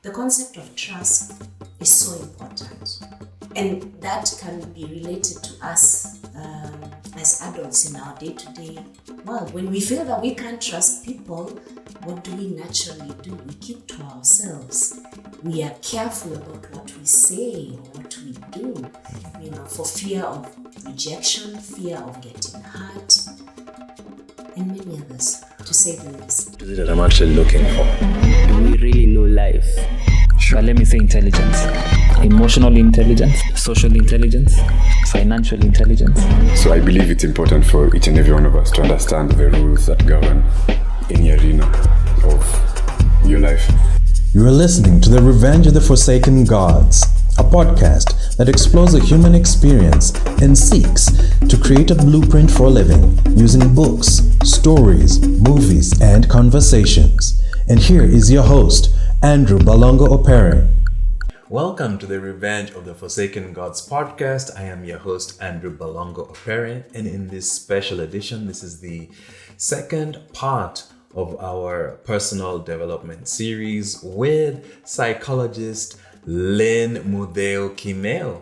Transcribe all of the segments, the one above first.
The concept of trust is so important, and that can be related to us as adults in our day-to-day world. When we feel that we can't trust people, what do we naturally do? We keep to ourselves. We are careful about what we say or what we do, for fear of rejection, fear of getting hurt, and many others, to say the least. What is it that I'm actually looking for? Do we really know life? But let me say intelligence. Emotional intelligence, social intelligence, financial intelligence. So I believe it's important for each and every one of us to understand the rules that govern any arena of your life. You are listening to The Revenge of the Forsaken Gods, a podcast that explores the human experience and seeks to create a blueprint for living using books, stories, movies, and conversations. And here is your host, Andrew Balongo Opere. Welcome to the Revenge of the Forsaken Gods podcast. I am your host, Andrew Balongo Opere, and in this special edition, this is the second part of our personal development series with psychologist Lynn Mutheu.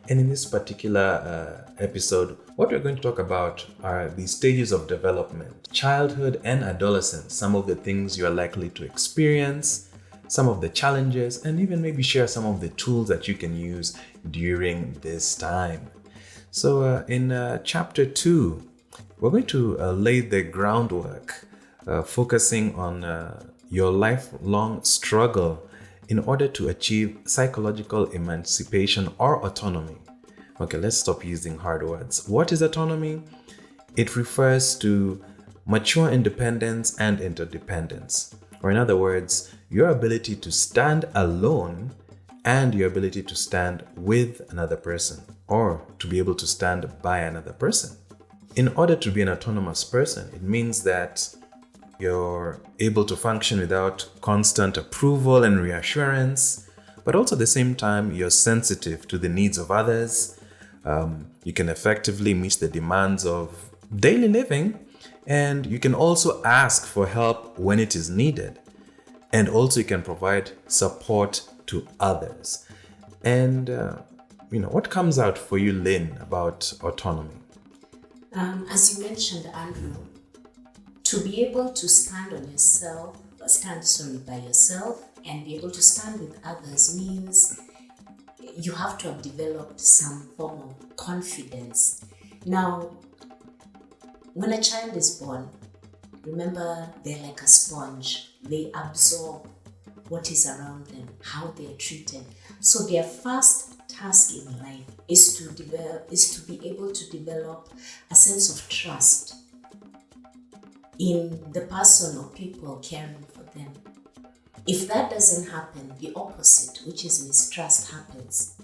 And in this particular episode, what we're going to talk about are the stages of development, childhood and adolescence, some of the things you are likely to experience, some of the challenges, and even maybe share some of the tools that you can use during this time. So in chapter 2, we're going to lay the groundwork, focusing on your lifelong struggle in order to achieve psychological emancipation or autonomy. Okay, let's stop using hard words. What is autonomy? It refers to mature independence and interdependence. Or in other words, your ability to stand alone and your ability to stand with another person, or to be able to stand by another person. In order to be an autonomous person, it means that you're able to function without constant approval and reassurance, but also at the same time, you're sensitive to the needs of others. You can effectively meet the demands of daily living, and you can also ask for help when it is needed. And also you can provide support to others. And, what comes out for you, Lynn, about autonomy? As you mentioned, Andrew, to be able to stand by yourself and be able to stand with others means you have to have developed some form of confidence. Now, when a child is born, remember, they're like a sponge. They absorb what is around them, how they're treated. So their first task in life is to be able to develop a sense of trust in the person or people caring for them. If that doesn't happen, the opposite, which is mistrust, happens.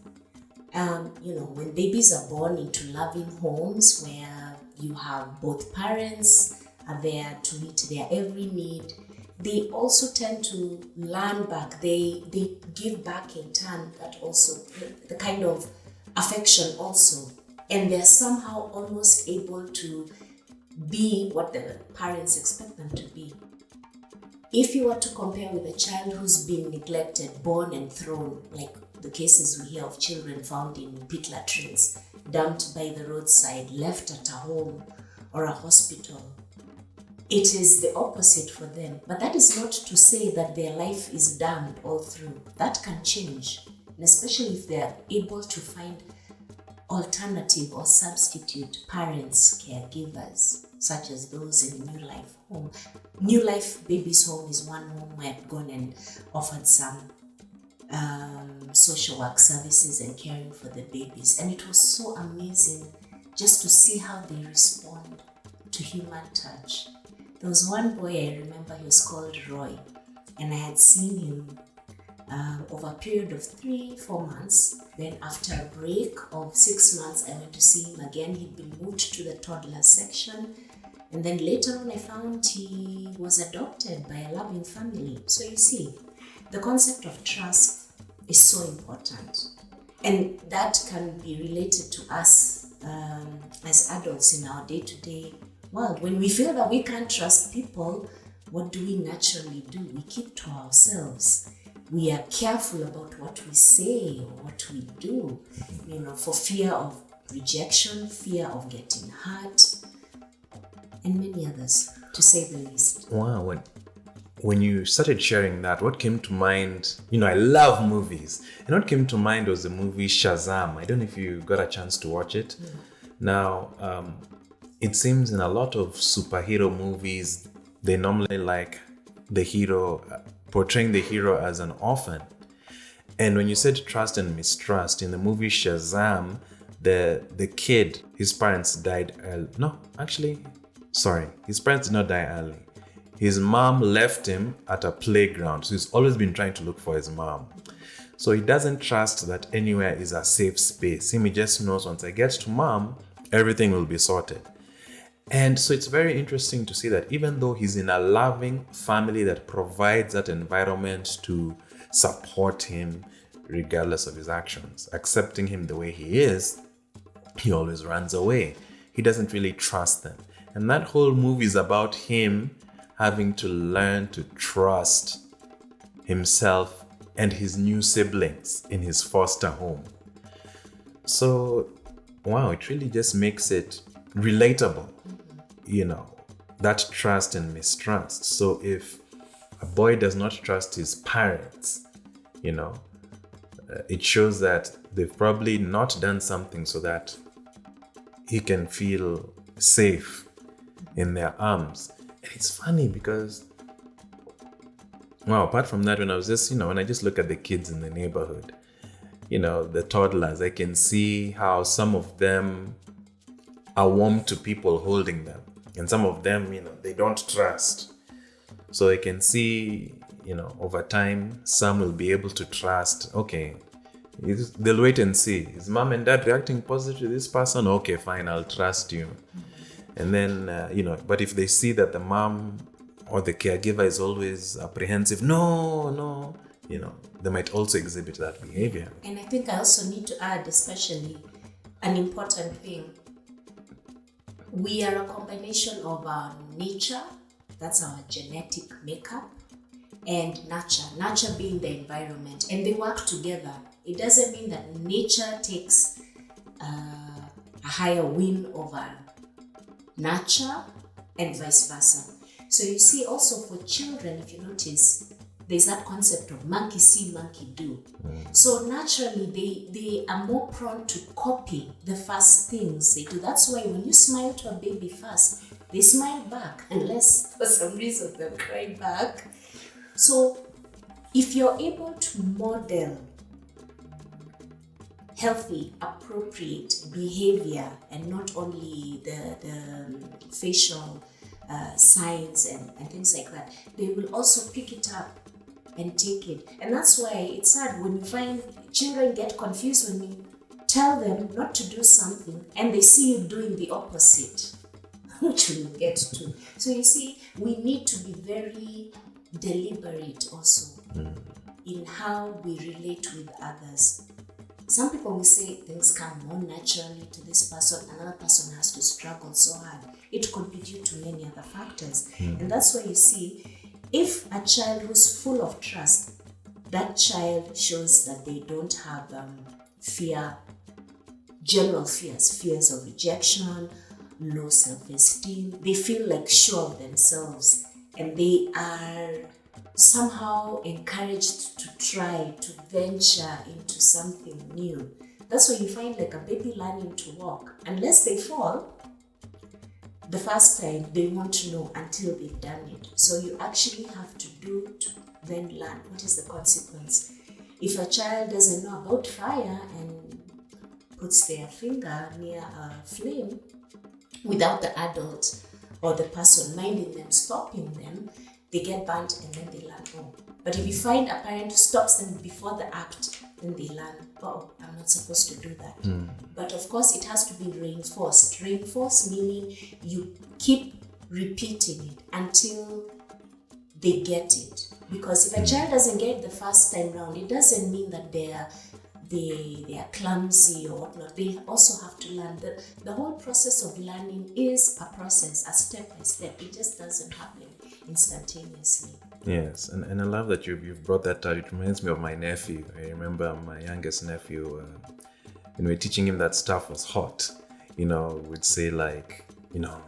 When babies are born into loving homes where you have both parents are there to meet their every need, they also tend to learn back. They give back in turn that also, the kind of affection also. And they're somehow almost able to be what the parents expect them to be. If you were to compare with a child who's been neglected, born and thrown, like the cases we hear of children found in pit latrines, dumped by the roadside, left at a home or a hospital, it is the opposite for them. But that is not to say that their life is damned all through. That can change, and especially if they are able to find alternative or substitute parents, caregivers, such as those in New Life Home. New Life Babies Home is one home where I've gone and offered some social work services and caring for the babies. And it was so amazing just to see how they respond to human touch. There was one boy I remember, he was called Roy, and I had seen him over a period of 3-4 months. Then after a break of 6 months, I went to see him again. He'd been moved to the toddler section. And then later on, I found he was adopted by a loving family. So you see, the concept of trust is so important. And that can be related to us as adults in our day-to-day world. When we feel that we can't trust people, what do we naturally do? We keep to ourselves. we are careful about what we say or what we do, for fear of rejection, fear of getting hurt, and many others, to say the least. Wow, when you started sharing that, what came to mind, I love movies, and what came to mind was the movie Shazam. I don't know if you got a chance to watch it. Now, it seems in a lot of superhero movies, they normally like the hero, portraying the hero as an orphan. And when you said trust and mistrust, in the movie Shazam, the kid, his parents died early. His parents did not die early. His mom left him at a playground. So he's always been trying to look for his mom. So he doesn't trust that anywhere is a safe space. He just knows once I get to mom, everything will be sorted. And so it's very interesting to see that even though he's in a loving family that provides that environment to support him regardless of his actions, accepting him the way he is, he always runs away. He doesn't really trust them. And that whole movie is about him having to learn to trust himself and his new siblings in his foster home. So, wow, it really just makes it relatable, that trust and mistrust. So if a boy does not trust his parents, it shows that they've probably not done something so that he can feel safe in their arms. And it's funny because, apart from that, when I was just, when I just look at the kids in the neighborhood, the toddlers, I can see how some of them are warm to people holding them. And some of them, they don't trust. So I can see, over time, some will be able to trust. Okay, they'll wait and see. Is mom and dad reacting positive to this person? Okay, fine, I'll trust you. And then, but if they see that the mom or the caregiver is always apprehensive, no, they might also exhibit that behavior. And I think I also need to add, especially, an important thing. We are a combination of our nature, that's our genetic makeup, and nurture being the environment, and they work together. It doesn't mean that nature takes a higher win over nurture and vice versa. So you see also for children, if you notice, there's that concept of monkey see, monkey do. So naturally, they are more prone to copy the first things they do. That's why when you smile to a baby first, they smile back, unless for some reason they'll cry back. So if you're able to model healthy, appropriate behavior, and not only the facial signs and things like that, they will also pick it up and take it. And that's why it's sad when you find children get confused when you tell them not to do something and they see you doing the opposite, which we'll get to. So you see, we need to be very deliberate also in how we relate with others. Some people will say things come more naturally to this person, another person has to struggle so hard. It could be due to many other factors. And that's why you see, if a child who's full of trust, that child shows that they don't have general fears of rejection, low self-esteem. They feel like sure of themselves, and they are somehow encouraged to try to venture into something new. That's why you find like a baby learning to walk. Unless they fall the first time, they won't know until they've done it. So you actually have to do to then learn what is the consequence. If a child doesn't know about fire and puts their finger near a flame without the adult or the person minding them, stopping them, they get burnt and then they learn, oh. But if you find a parent who stops them before the act, then they learn, oh, I'm not supposed to do that. But of course, it has to be reinforced. Reinforced meaning you keep repeating it until they get it. Because if a child doesn't get it the first time round, it doesn't mean that they are clumsy or whatnot. They also have to learn. The whole process of learning is a process, a step by step. It just doesn't happen instantaneously. Yes, and I love that you've brought that out. It reminds me of my nephew. I remember my youngest nephew, when we were teaching him that stuff was hot, we'd say like, no,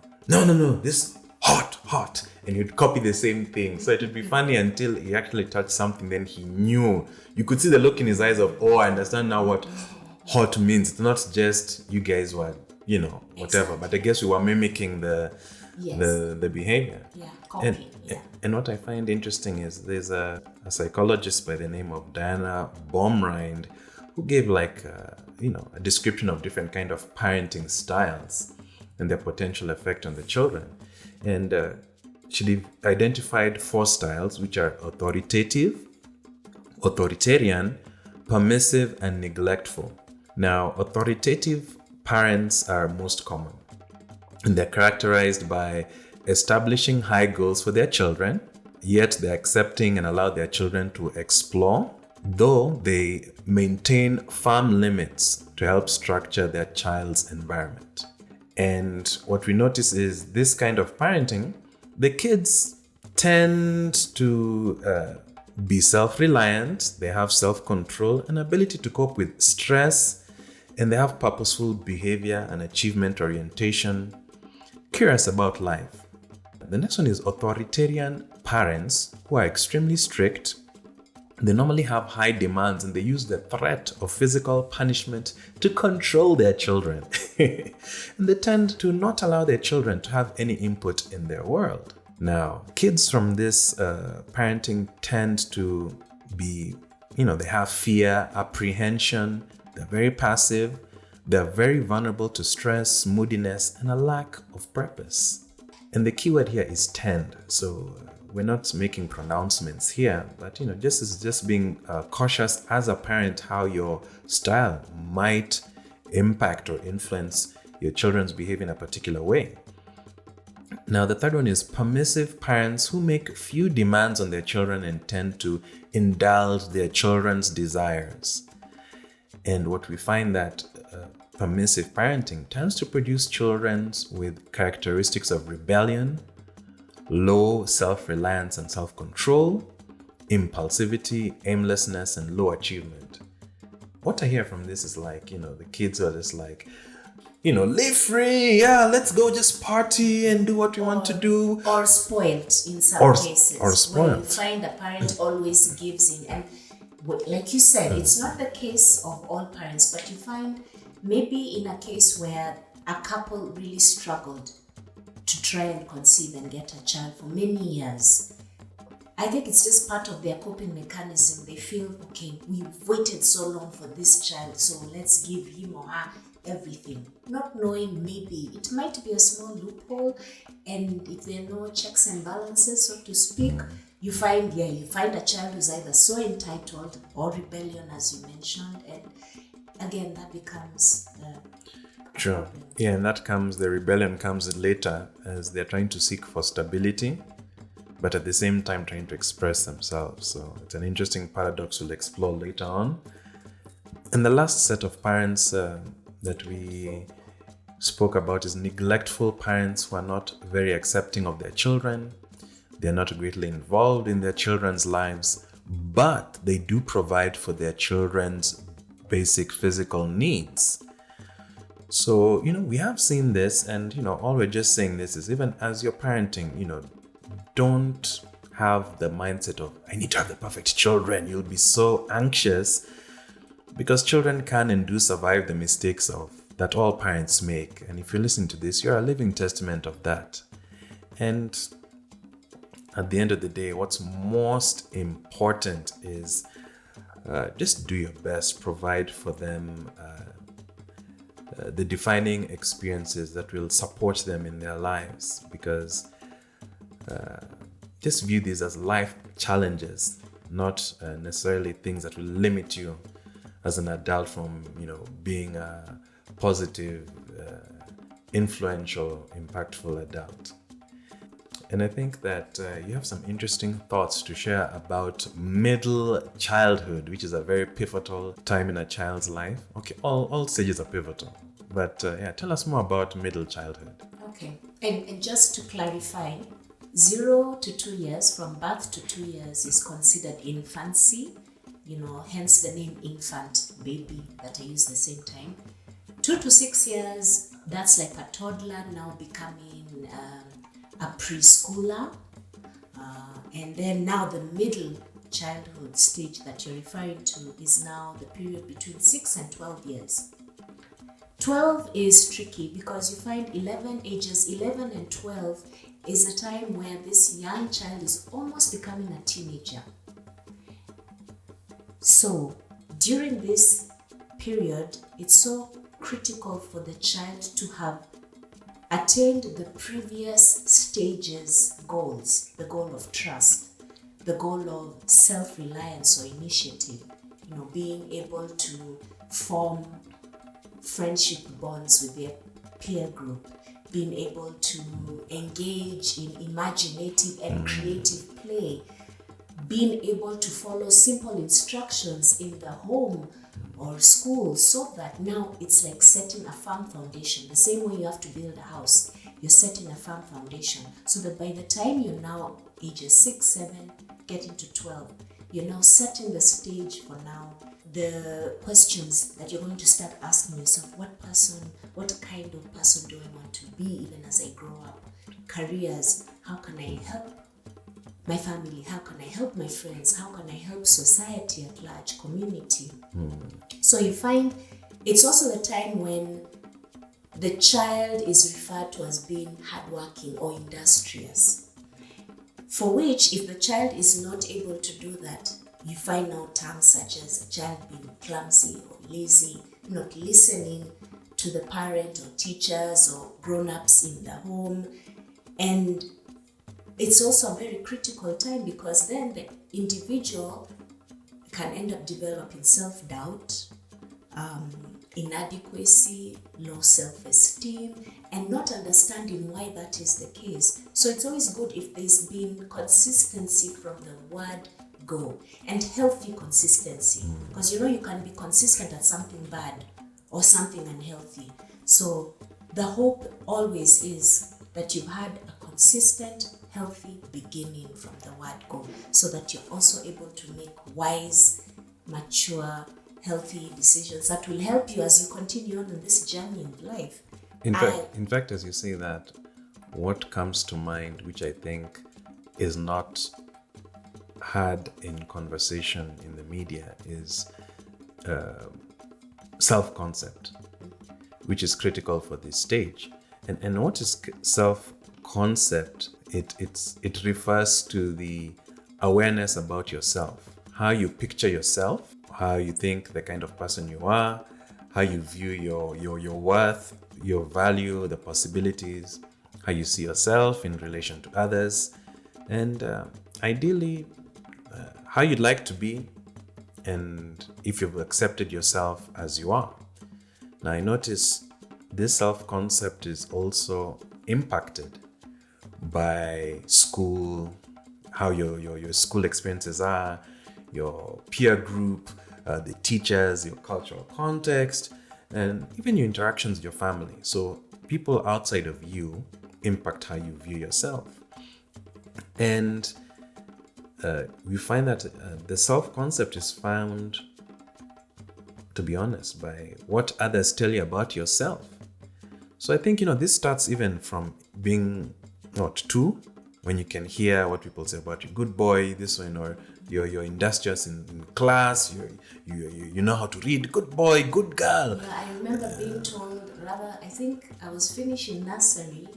this hot. And he'd copy the same thing. So it would be funny until he actually touched something, then he knew. You could see the look in his eyes of, oh, I understand now what hot means. It's not just you guys were, whatever. Exactly. But I guess we were mimicking the behavior. Yeah, copy. And what I find interesting is there's a psychologist by the name of Diana Baumrind who gave like a description of different kind of parenting styles and their potential effect on the children. And she identified 4 styles, which are authoritative, authoritarian, permissive, and neglectful. Now, authoritative parents are most common, and they're characterized by establishing high goals for their children, yet they're accepting and allow their children to explore, though they maintain firm limits to help structure their child's environment. And what we notice is this kind of parenting, the kids tend to be self-reliant, they have self-control and ability to cope with stress, and they have purposeful behavior and achievement orientation, curious about life. The next one is authoritarian parents who are extremely strict. They normally have high demands and they use the threat of physical punishment to control their children. And they tend to not allow their children to have any input in their world. Now, kids from this parenting tend to be, they have fear, apprehension, they're very passive, they're very vulnerable to stress, moodiness, and a lack of purpose. And the key word here is tend. So we're not making pronouncements here, but just being cautious as a parent how your style might impact or influence your children's behavior in a particular way. Now, the third one is permissive parents who make few demands on their children and tend to indulge their children's desires. And what we find that permissive parenting tends to produce children with characteristics of rebellion, low self-reliance and self-control, impulsivity, aimlessness, and low achievement. What I hear from this is like, the kids are just like, live free, let's go just party and do what we want to do. Or spoiled in some cases. Or spoiled. Where you find a parent always gives in. And like you said, it's not the case of all parents, but you find maybe in a case where a couple really struggled to try and conceive and get a child for many years. I think it's just part of their coping mechanism. They feel, okay, we've waited so long for this child, so let's give him or her everything. Not knowing maybe it might be a small loophole, and if there are no checks and balances, so to speak, you find a child who's either so entitled or rebellion, as you mentioned, and again, that becomes True. Yeah, and the rebellion comes later as they're trying to seek for stability, but at the same time trying to express themselves. So it's an interesting paradox we'll explore later on. And the last set of parents that we spoke about is neglectful parents who are not very accepting of their children. They're not greatly involved in their children's lives, but they do provide for their children's basic physical needs. So, we have seen this, and, all we're just saying this is even as you're parenting, don't have the mindset of, I need to have the perfect children. You'll be so anxious, because children can and do survive the mistakes that all parents make. And if you listen to this, you're a living testament of that. And at the end of the day, what's most important is just do your best, provide for them the defining experiences that will support them in their lives, because just view these as life challenges, not necessarily things that will limit you as an adult from, being a positive, influential, impactful adult. And I think that you have some interesting thoughts to share about middle childhood, which is a very pivotal time in a child's life. Okay, all stages are pivotal. But tell us more about middle childhood. Okay. And just to clarify, 0 to 2 years, from birth to 2 years, is considered infancy, hence the name infant, baby, that I use the same time. 2 to 6 years, that's like a toddler now becoming a preschooler. And then now the middle childhood stage that you're referring to is now the period between 6 and 12 years. 12 is tricky because you find ages 11 and 12 is a time where this young child is almost becoming a teenager. So during this period, it's so critical for the child to have attained the previous stages goals, the goal of trust, the goal of self-reliance or initiative, being able to form friendship bonds with their peer group, being able to engage in imaginative and creative play, being able to follow simple instructions in the home or school, so that now it's like setting a firm foundation. The same way you have to build a house, you're setting a firm foundation so that by the time you're now ages 6, 7, getting to 12, you're now setting the stage for now the questions that you're going to start asking yourself. What kind of person do I want to be even as I grow up? Careers, how can I help my family? How can I help my friends? How can I help society at large, community? So you find it's also the time when the child is referred to as being hardworking or industrious, for which if the child is not able to do that, you find now terms such as a child being clumsy or lazy, not listening to the parent or teachers or grown-ups in the home. And it's also a very critical time because then the individual can end up developing self-doubt, inadequacy, low self-esteem, and not understanding why that is the case. So it's always good if there's been consistency from the word go, and healthy consistency, because you can be consistent at something bad or something unhealthy. So the hope always is that you've had a consistent, healthy beginning from the word go, so that you're also able to make wise, mature, healthy decisions that will help you as you continue on in this journey of life. In fact, as you say that, what comes to mind, which I think is not had in conversation in the media, is self-concept, which is critical for this stage. And what is self-concept? It refers to the awareness about yourself, how you picture yourself, how you think the kind of person you are, how you view your worth, your value, the possibilities, how you see yourself in relation to others, and ideally how you'd like to be, and if you've accepted yourself as you are. Now I notice this self-concept is also impacted by school, how your school experiences are, your peer group, the teachers, your cultural context, and even your interactions with your family. So people outside of you impact how you view yourself. And we find that the self-concept is found, to be honest, by what others tell you about yourself. So I think, this starts even from being not 2, when you can hear what people say about you, good boy, this one, or you're industrious in class, you know how to read, good boy, good girl. Yeah, I remember being told, I think I was finishing nursery,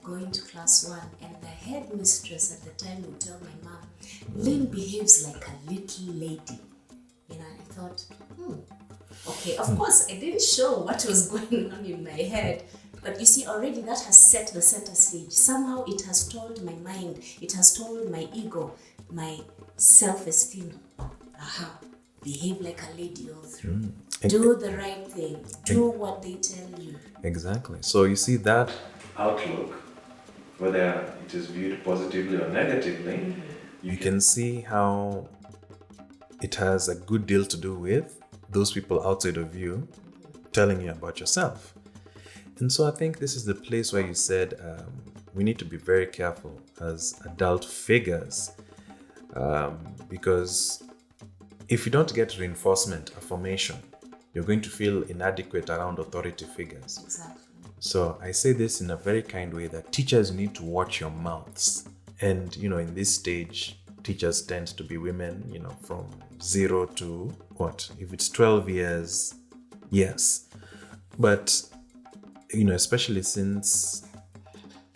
going to class 1, and the headmistress at the time would tell my mom, Lynn behaves like a little lady. And I thought, okay, of course I didn't show what was going on in my head, but you see, already that has set the center stage. Somehow it has told my mind, it has told my ego, my self-esteem, behave like a lady all through. Do the right thing. Do what they tell you. Exactly. So you see that outlook, whether it is viewed positively or negatively, you can see how it has a good deal to do with those people outside of you telling you about yourself. And so I think this is the place where you said we need to be very careful as adult figures, because if you don't get reinforcement, affirmation, you're going to feel inadequate around authority figures. Exactly. So I say this in a very kind way, that teachers need to watch your mouths. And, in this stage, teachers tend to be women, from 0 to what? If it's 12 years, yes. But, especially since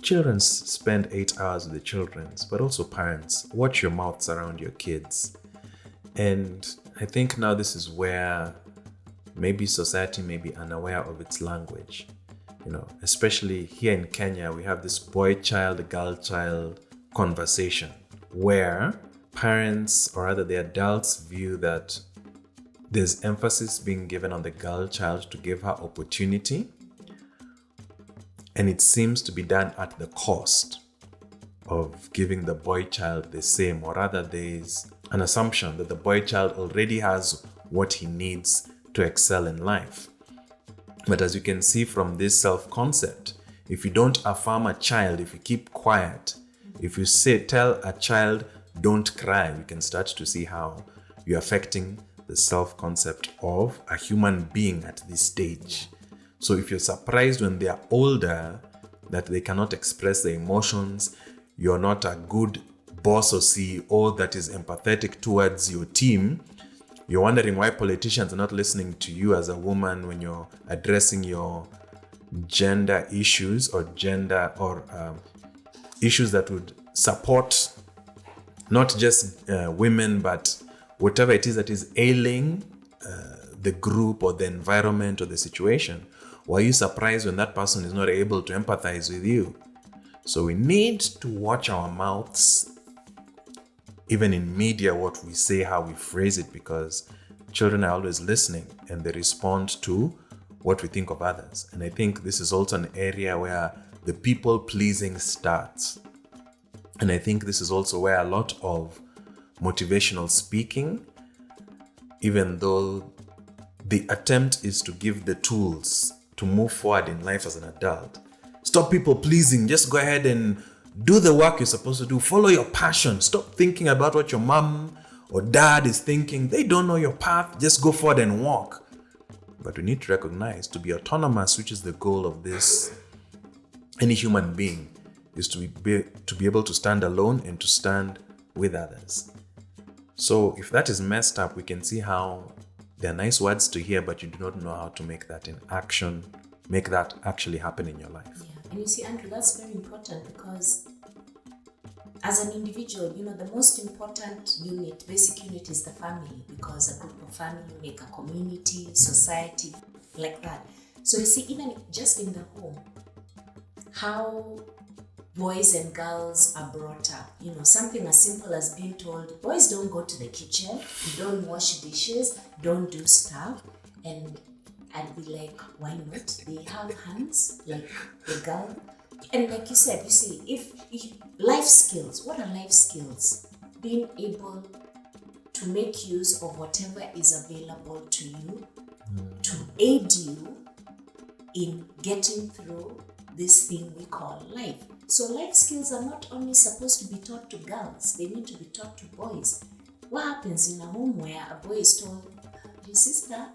children spend 8 hours with the children, but also parents, watch your mouths around your kids. And I think now this is where maybe society may be unaware of its language. Especially here in Kenya, we have this boy child, girl child conversation where parents, or rather the adults, view that there's emphasis being given on the girl child to give her opportunity, and it seems to be done at the cost of giving the boy child the same, or rather there's an assumption that the boy child already has what he needs to excel in life. But as you can see from this self-concept, if you don't affirm a child, if you keep quiet, if you tell a child, don't cry, we can start to see how you're affecting the self-concept of a human being at this stage. So if you're surprised when they are older that they cannot express their emotions, you're not a good boss or CEO that is empathetic towards your team, you're wondering why politicians are not listening to you as a woman when you're addressing your gender issues or issues that would support not just women, but whatever it is that is ailing the group or the environment or the situation. Why are you surprised when that person is not able to empathize with you? So we need to watch our mouths, even in media, what we say, how we phrase it, because children are always listening and they respond to what we think of others. And I think this is also an area where the people pleasing starts. And I think this is also where a lot of motivational speaking, even though the attempt is to give the tools to move forward in life as an adult, stop people pleasing, just go ahead and do the work you're supposed to do. Follow your passion. Stop thinking about what your mom or dad is thinking. They don't know your path. Just go forward and walk. But we need to recognize, to be autonomous, which is the goal of any human being, is to be able to stand alone and to stand with others. So if that is messed up, we can see how they're nice words to hear, but you do not know how to make that in action, make that actually happen in your life. Yeah. And you see, Andrew, that's very important, because as an individual, the most important unit, basic unit, is the family, because a group of family make a community, society, like that. So you see, even just in the home, how boys and girls are brought up, something as simple as being told, boys don't go to the kitchen, don't wash dishes, don't do stuff, and I'd be like, why not? They have hands, like the girl. And like you said, you see, if life skills, what are life skills? Being able to make use of whatever is available to you to aid you in getting through this thing we call life. So life skills are not only supposed to be taught to girls, they need to be taught to boys. What happens in a home where a boy is told, your sister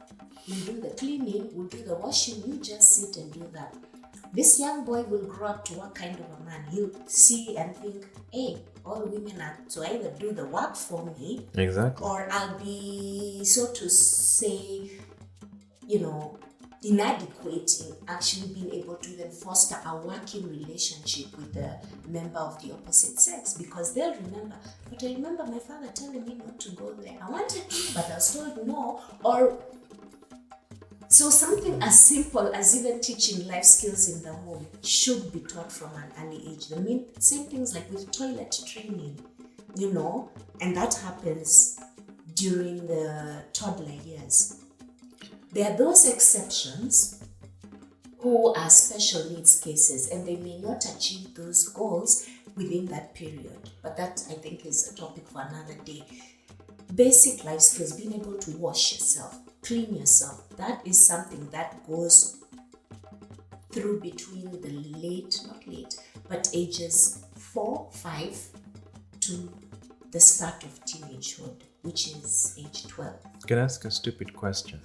will do the cleaning, will do the washing, you just sit and do that. This young boy will grow up to what kind of a man? He'll see and think, hey, all women are to either do the work for me, exactly, or I'll be, so to say, inadequate in actually being able to then foster a working relationship with the member of the opposite sex, because they'll remember, but I remember my father telling me not to go there. I wanted to, but I was told no. Or so something as simple as even teaching life skills in the home should be taught from an early age. Same things like with toilet training, and that happens during the toddler years. There are those exceptions who are special needs cases, and they may not achieve those goals within that period. But that, I think, is a topic for another day. Basic life skills, being able to wash yourself, clean yourself, that is something that goes through between the but ages 4, 5 to the start of teenagehood, which is age 12. Can I ask a stupid question?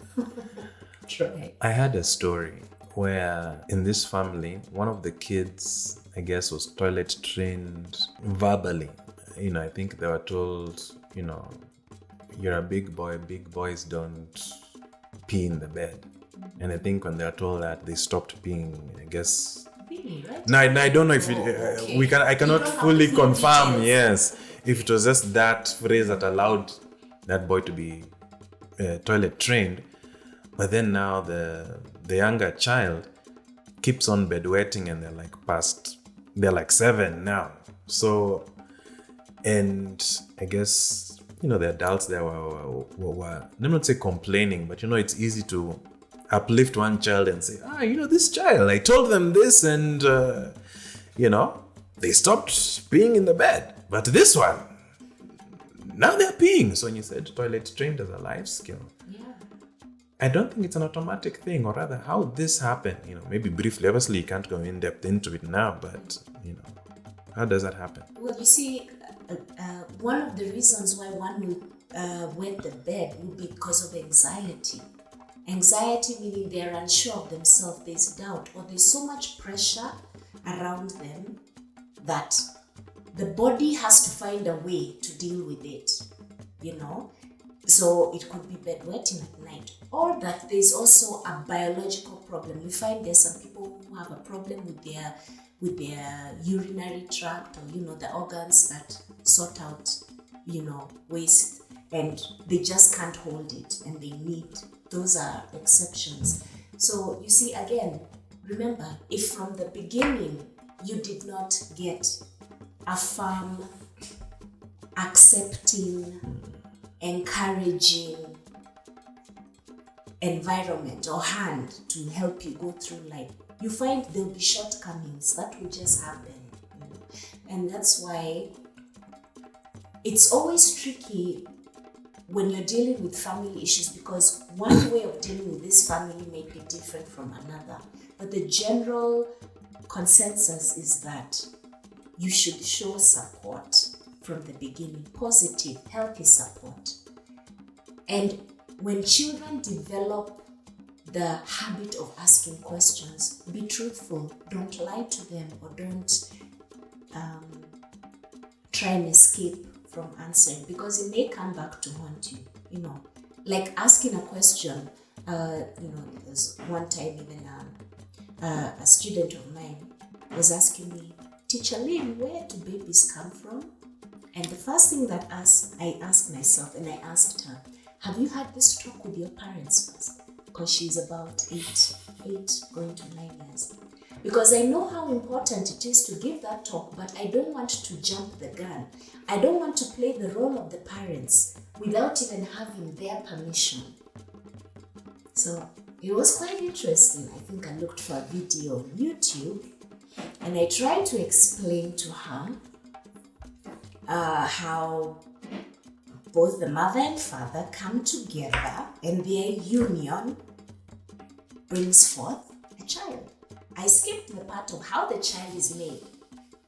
Try. I had a story where in this family, one of the kids, I guess, was toilet trained verbally. I think they were told, you're a big boy, big boys don't pee in the bed. And I think when they were told that, they stopped peeing, I guess. Really, right? No, I don't know if okay. I cannot have fully the full confirm, details. yes, if it was just that phrase that allowed that boy to be toilet trained. But then now the younger child keeps on bedwetting, and they're like 7 now. So, and I guess, the adults there were, let me not say complaining, but it's easy to uplift one child and say, this child, I told them this, and, they stopped peeing in the bed. But this one, now they're peeing. So when you said toilet trained as a life skill, Yeah. I don't think it's an automatic thing, or rather how this happened, maybe briefly. Obviously, you can't go in depth into it now, but, how does that happen? Well, you see, one of the reasons why one will wet the bed would be because of anxiety. Anxiety meaning they're unsure of themselves, there's doubt, or there's so much pressure around them that the body has to find a way to deal with it, So it could be bedwetting at night, or that there's also a biological problem. We find there's some people who have a problem with their urinary tract, or the organs that sort out waste, and they just can't hold it, and they need. Those are exceptions. So you see, again, remember, if from the beginning you did not get a firm, accepting, encouraging environment or hand to help you go through life, you find there'll be shortcomings that will just happen. And that's why it's always tricky when you're dealing with family issues, because one way of dealing with this family may be different from another. But the general consensus is that you should show support from the beginning, positive, healthy support. And when children develop the habit of asking questions, be truthful, don't lie to them, or don't try and escape from answering, because it may come back to haunt you, like asking a question. There's one time even a student of mine was asking me, "Teacher Lynn, where do babies come from?" And the first thing that I asked myself, and I asked her, "Have you had this talk with your parents first?" Because she's about 8 going to 9 years. Because I know how important it is to give that talk, but I don't want to jump the gun. I don't want to play the role of the parents without even having their permission. So it was quite interesting. I think I looked for a video on YouTube, and I tried to explain to her how both the mother and father come together, and their union brings forth a child. I skipped the part of how the child is made,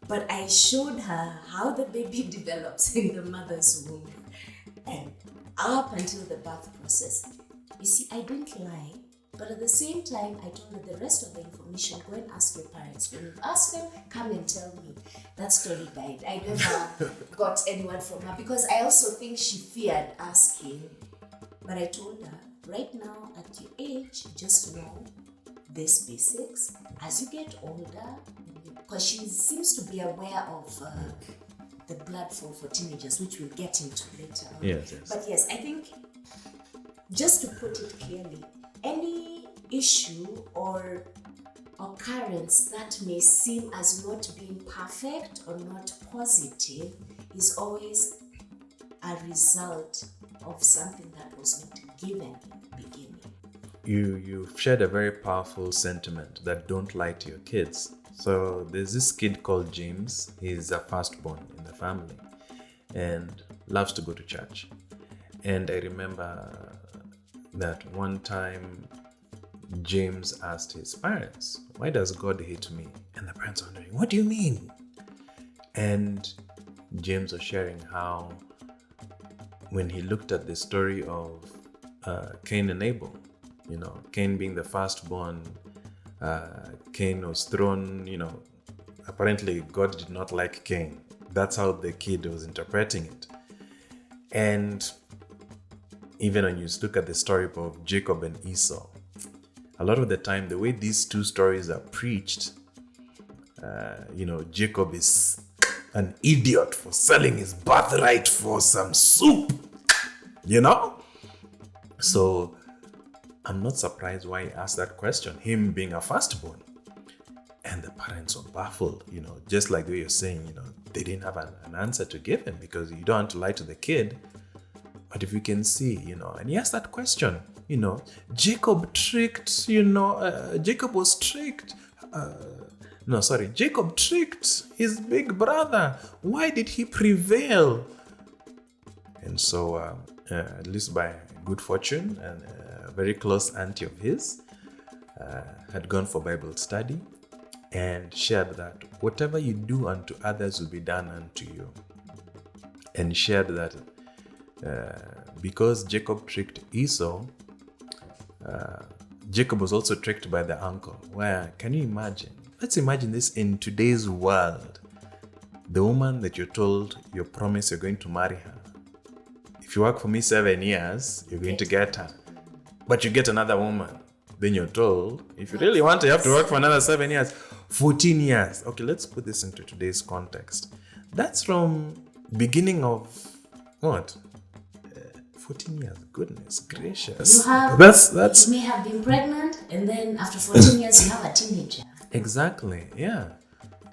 but I showed her how the baby develops in the mother's womb and up until the birth process. You see, I didn't lie, but at the same time, I told her the rest of the information, go and ask your parents. When you ask them, come and tell me. That story died. I never got anyone from her, because I also think she feared asking. But I told her, right now at your age, just know these basics. As you get older, because she seems to be aware of the blood flow for teenagers, which we'll get into later on. Yes. But yes, I think, just to put it clearly, any issue or occurrence that may seem as not being perfect or not positive is always a result of something that was not given in the beginning. You've shared a very powerful sentiment that don't lie to your kids. So there's this kid called James. He's a firstborn in the family and loves to go to church. And I remember that one time James asked his parents, "Why does God hate me?" And the parents are wondering, what do you mean? And James was sharing how when he looked at the story of Cain and Abel, Cain being the firstborn, Cain was thrown, apparently God did not like Cain. That's how the kid was interpreting it. And even when you look at the story of Jacob and Esau, a lot of the time, the way these two stories are preached, Jacob is an idiot for selling his birthright for some soup, So I'm not surprised why he asked that question, him being a firstborn. And the parents were baffled, just like the way you're saying, they didn't have an answer to give him because you don't want to lie to the kid. But if you can see, and he asked that question, Jacob tricked, Jacob was tricked. Jacob tricked his big brother. Why did he prevail? And so, at least by good fortune, and a very close auntie of his had gone for Bible study and shared that whatever you do unto others will be done unto you. And shared that because Jacob tricked Esau, Jacob was also tricked by the uncle. Where, can you imagine? Let's imagine this in today's world. The woman that you're told, you promise you're going to marry her. If you work for me 7 years, you're going to get her. But you get another woman. Then you're told, if you really want to, you have to work for another 7 years. 14 years. Okay, let's put this into today's context. That's from beginning of what? 14 years. Goodness gracious. That's You may have been pregnant, and then after 14 years you have a teenager. Exactly. Yeah.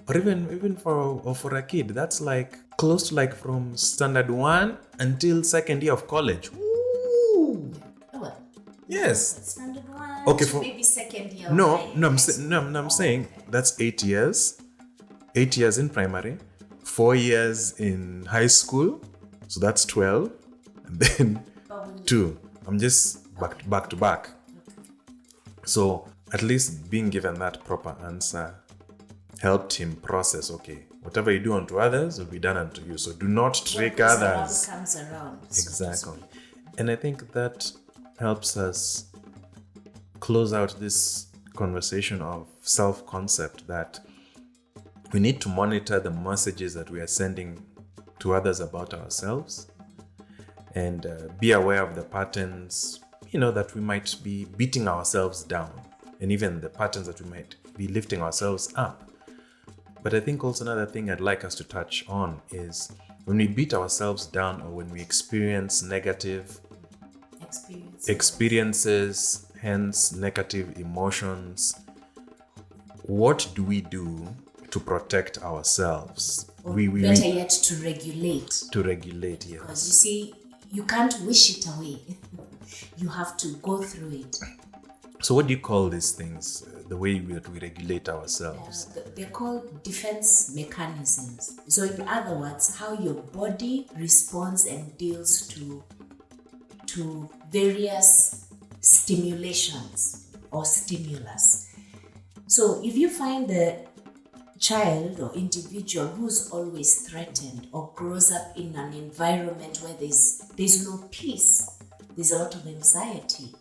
Or even for a kid, that's like close to like from standard 1 until second year of college. Ooh. Oh, yes. Standard 1. Okay, to maybe second year. I'm saying that's 8 years. 8 years in primary, 4 years in high school, so that's 12, and then 2. I'm just back to back. So at least being given that proper answer helped him process, okay, whatever you do unto others will be done unto you. So do not trick others. Comes around. Exactly. And I think that helps us close out this conversation of self-concept, that we need to monitor the messages that we are sending to others about ourselves, and be aware of the patterns, that we might be beating ourselves down, and even the patterns that we might be lifting ourselves up. But I think also another thing I'd like us to touch on is when we beat ourselves down, or when we experience negative experiences, hence negative emotions, what do we do to protect ourselves? Or better yet, to regulate. To regulate, yes. Because you see, you can't wish it away. You have to go through it. So what do you call these things, the way that we regulate ourselves? They're called defense mechanisms. So in other words, how your body responds and deals to various stimulations or stimulus. So if you find the child or individual who's always threatened or grows up in an environment where there's no peace, there's a lot of anxiety,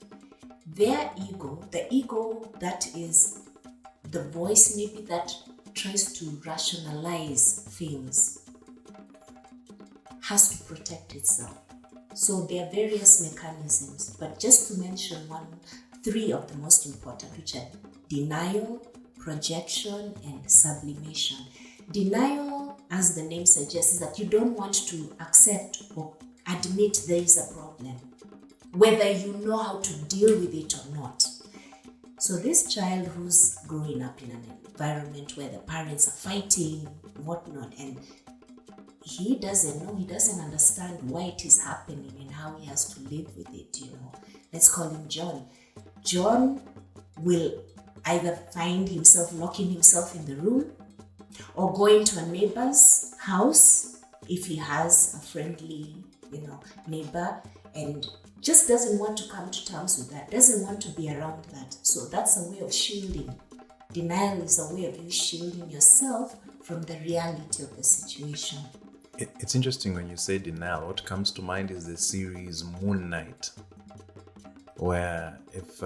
their ego, the ego that is the voice maybe that tries to rationalize things, has to protect itself. So there are various mechanisms, but just to mention 3 of the most important, which are denial, projection, and sublimation. Denial, as the name suggests, is that you don't want to accept or admit there is a problem, whether you know how to deal with it or not. So this child who's growing up in an environment where the parents are fighting, whatnot, and he doesn't know, he doesn't understand why it is happening and how he has to live with it, Let's call him John. John will either find himself locking himself in the room or going to a neighbor's house if he has a friendly, neighbor, and just doesn't want to come to terms with that, doesn't want to be around that. So that's a way of shielding Denial is a way of you shielding yourself from the reality of the situation. It's interesting when you say denial. What comes to mind is the series Moon Knight, where if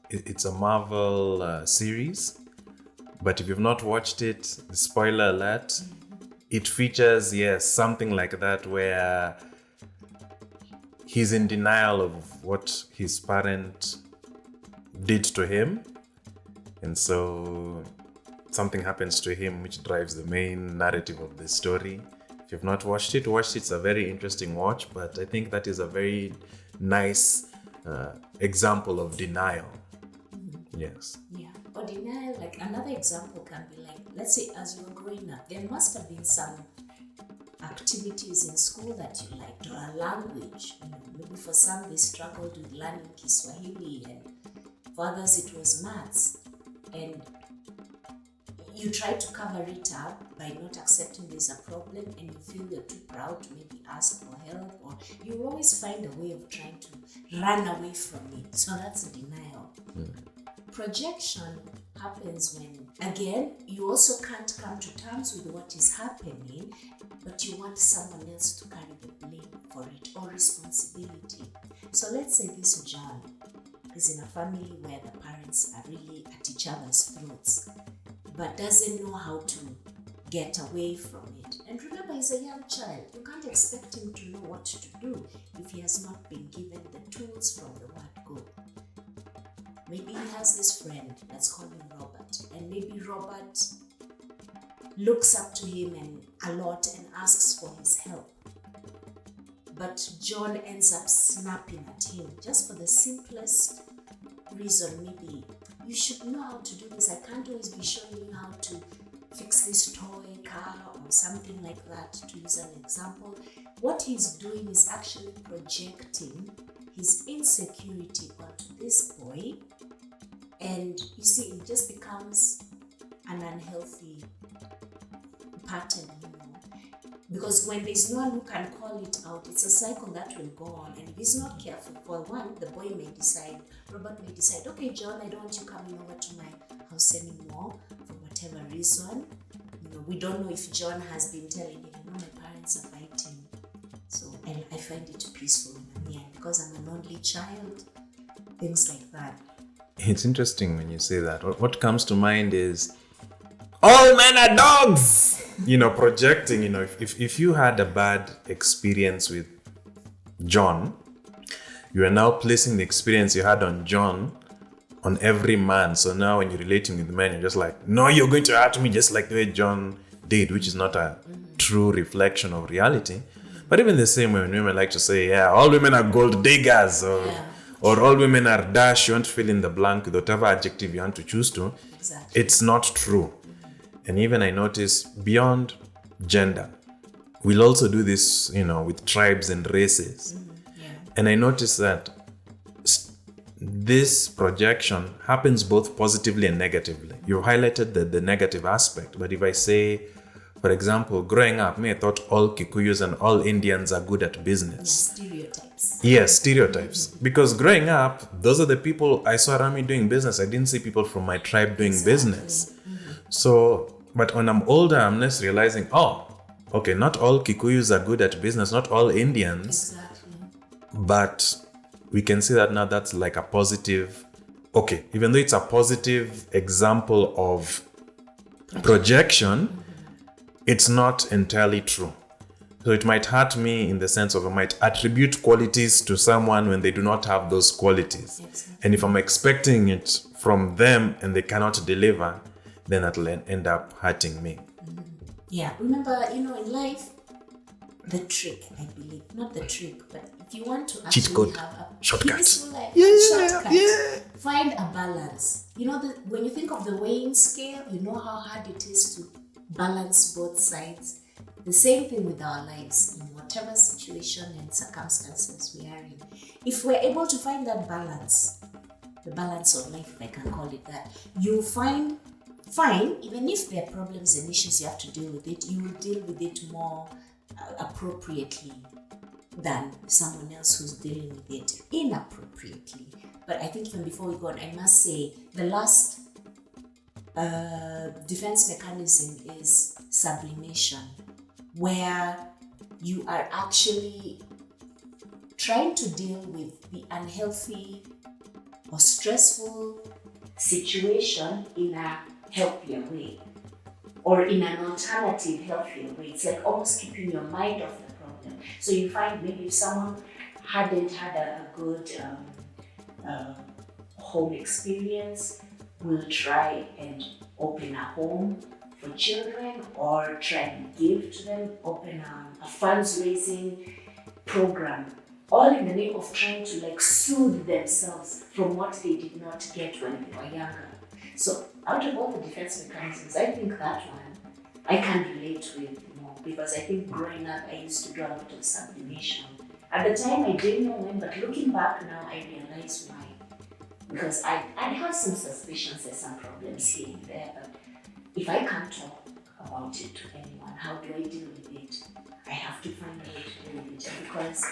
it's a Marvel series, but if you've not watched it, spoiler alert, it features, something like that, where he's in denial of what his parent did to him. And so something happens to him which drives the main narrative of the story. If you've not watched it, It's a very interesting watch, but I think that is a very nice example of denial. Yes. Yeah. Or denial, like another example can be like, let's say as you're growing up, there must have been some activities in school that you liked, or a language. Maybe for some they struggled with learning Kiswahili, and for others it was maths. And you try to cover it up by not accepting there's a problem, and you feel you're too proud to maybe ask for help, or you always find a way of trying to run away from it. So that's a denial. Projection happens when, again, you also can't come to terms with what is happening, but you want someone else to carry the blame for it, or responsibility. So let's say this John is in a family where the parents are really at each other's throats, but doesn't know how to get away from it. And remember, he's a young child. You can't expect him to know what to do if he has not been given the tools from the word go. Maybe he has this friend, let's call him Robert, and maybe Robert looks up to him a lot and asks for his help. But John ends up snapping at him just for the simplest reason. Maybe you should know how to do this. I can't always be showing you how to fix this toy car or something like that, to use an example. What he's doing is actually projecting his insecurity onto this boy. And you see, it just becomes an unhealthy pattern, because when there's no one who can call it out, it's a cycle that will go on. And if he's not careful, for one, the boy may decide, Robert may decide, okay, John, I don't want you coming over to my house anymore for whatever reason. We don't know if John has been telling him, my parents are fighting, so I find it peaceful in me, and because I'm an only child, things like that. It's interesting when you say that. What comes to mind is, all men are dogs! Projecting, if you had a bad experience with John, you are now placing the experience you had on John on every man. So now when you're relating with men, you're just like, no, you're going to hurt me just like the way John did, which is not a true reflection of reality. But even the same way when women like to say, all women are gold diggers, or all women are dash, you want to fill in the blank with whatever adjective you want to choose to. Exactly. It's not true. And even I notice beyond gender, we'll also do this, with tribes and races. And I notice that this projection happens both positively and negatively. You highlighted the negative aspect, but if I say, for example, growing up, I thought all Kikuyus and all Indians are good at business. Stereotypes. Yes, stereotypes. Because growing up, those are the people I saw around me doing business. I didn't see people from my tribe doing business. So, but when I'm older, I'm just realizing, okay, not all Kikuyus are good at business, not all Indians. Exactly. But we can see that now that's like a positive, even though it's a positive example of projection, it's not entirely true. So it might hurt me in the sense of I might attribute qualities to someone when they do not have those qualities. Exactly. And if I'm expecting it from them and they cannot deliver, then that'll end up hurting me. Yeah, remember, in life, the trick, I believe, not the trick, but if you want to actually Cheat code. have a Shortcut. peaceful life, Yeah. find a balance. When you think of the weighing scale, you know how hard it is to balance both sides. The same thing with our lives, in whatever situation and circumstances we are in. If we're able to find that balance, the balance of life, if I can call it that, you'll find fine, even if there are problems and issues you have to deal with it, you will deal with it more appropriately than someone else who's dealing with it inappropriately. But I think even before we go on, I must say the last defense mechanism is sublimation, where you are actually trying to deal with the unhealthy or stressful situation in a healthier way, or in an alternative healthier way. It's like almost keeping your mind off the problem. So you find maybe if someone hadn't had a good home experience, will try and open a home for children, or try and give to them, open a fundraising program, all in the name of trying to like soothe themselves from what they did not get when they were younger. So out of all the defense mechanisms, I think that one I can relate with more, because I think growing up I used to do a lot of sublimation. At the time I didn't know when, but looking back now I realize why. Because I have some suspicions there's some problems here and there, but if I can't talk about it to anyone, how do I deal with it? I have to find a way to deal with it, because,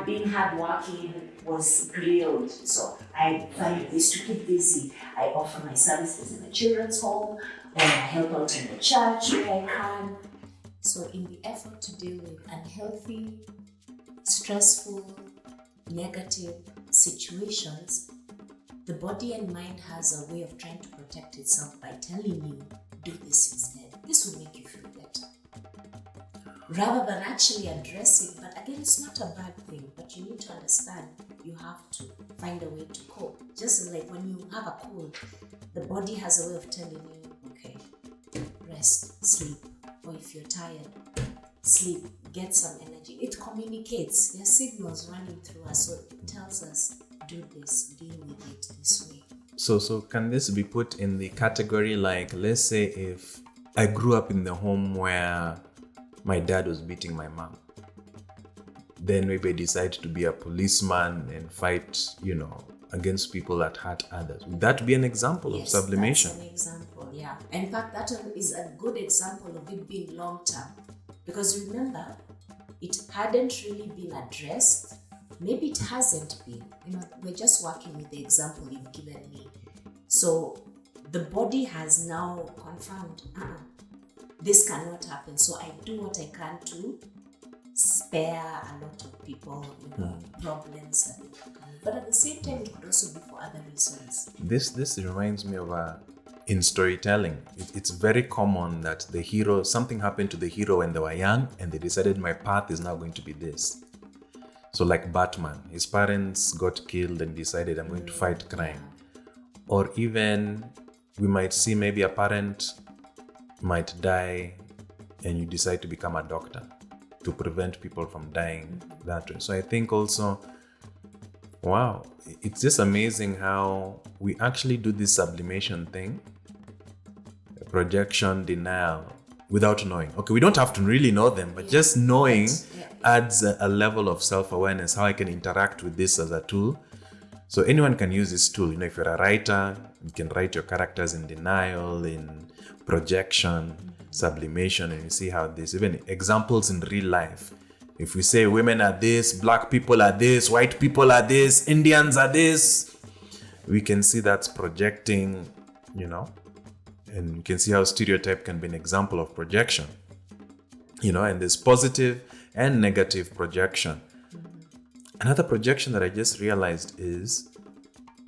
being hardworking was grilled. So I find ways to keep busy. I offer my services in the children's home, or I help out in the church where I can. So in the effort to deal with unhealthy, stressful, negative situations, the body and mind has a way of trying to protect itself by telling you, do this instead. This will make you feel better. Rather than actually addressing, but again, it's not a bad thing, but you need to understand you have to find a way to cope. Just like when you have a cold, the body has a way of telling you, okay, rest, sleep, or if you're tired, sleep, get some energy. It communicates. There are signals running through us, so it tells us, do this, deal with it this way. So can this be put in the category like, let's say if I grew up in the home where my dad was beating my mom, then maybe I decide to be a policeman and fight, against people that hurt others. Would that be an example of sublimation? That's an example, yeah. In fact, that one is a good example of it being long-term. Because remember, it hadn't really been addressed. Maybe it hasn't been. We're just working with the example you've given me. So the body has now confirmed, this cannot happen. So I do what I can to spare a lot of people, problems that they can. But at the same time, it could also be for other reasons. This reminds me of in storytelling. It's very common that the hero, something happened to the hero when they were young, and they decided my path is now going to be this. So like Batman, his parents got killed and decided I'm going to fight crime. Or even we might see maybe a parent might die and you decide to become a doctor to prevent people from dying that way. So I think also, wow, it's just amazing how we actually do this sublimation thing, projection, denial, without knowing. Okay, we don't have to really know them, but just knowing adds a level of self-awareness, how I can interact with this as a tool. So anyone can use this tool. If you're a writer, you can write your characters in denial, in projection, sublimation, and you see how this, even examples in real life. If we say women are this, black people are this, white people are this, Indians are this, we can see that's projecting, and you can see how stereotype can be an example of projection, and there's positive and negative projection. Another projection that I just realized is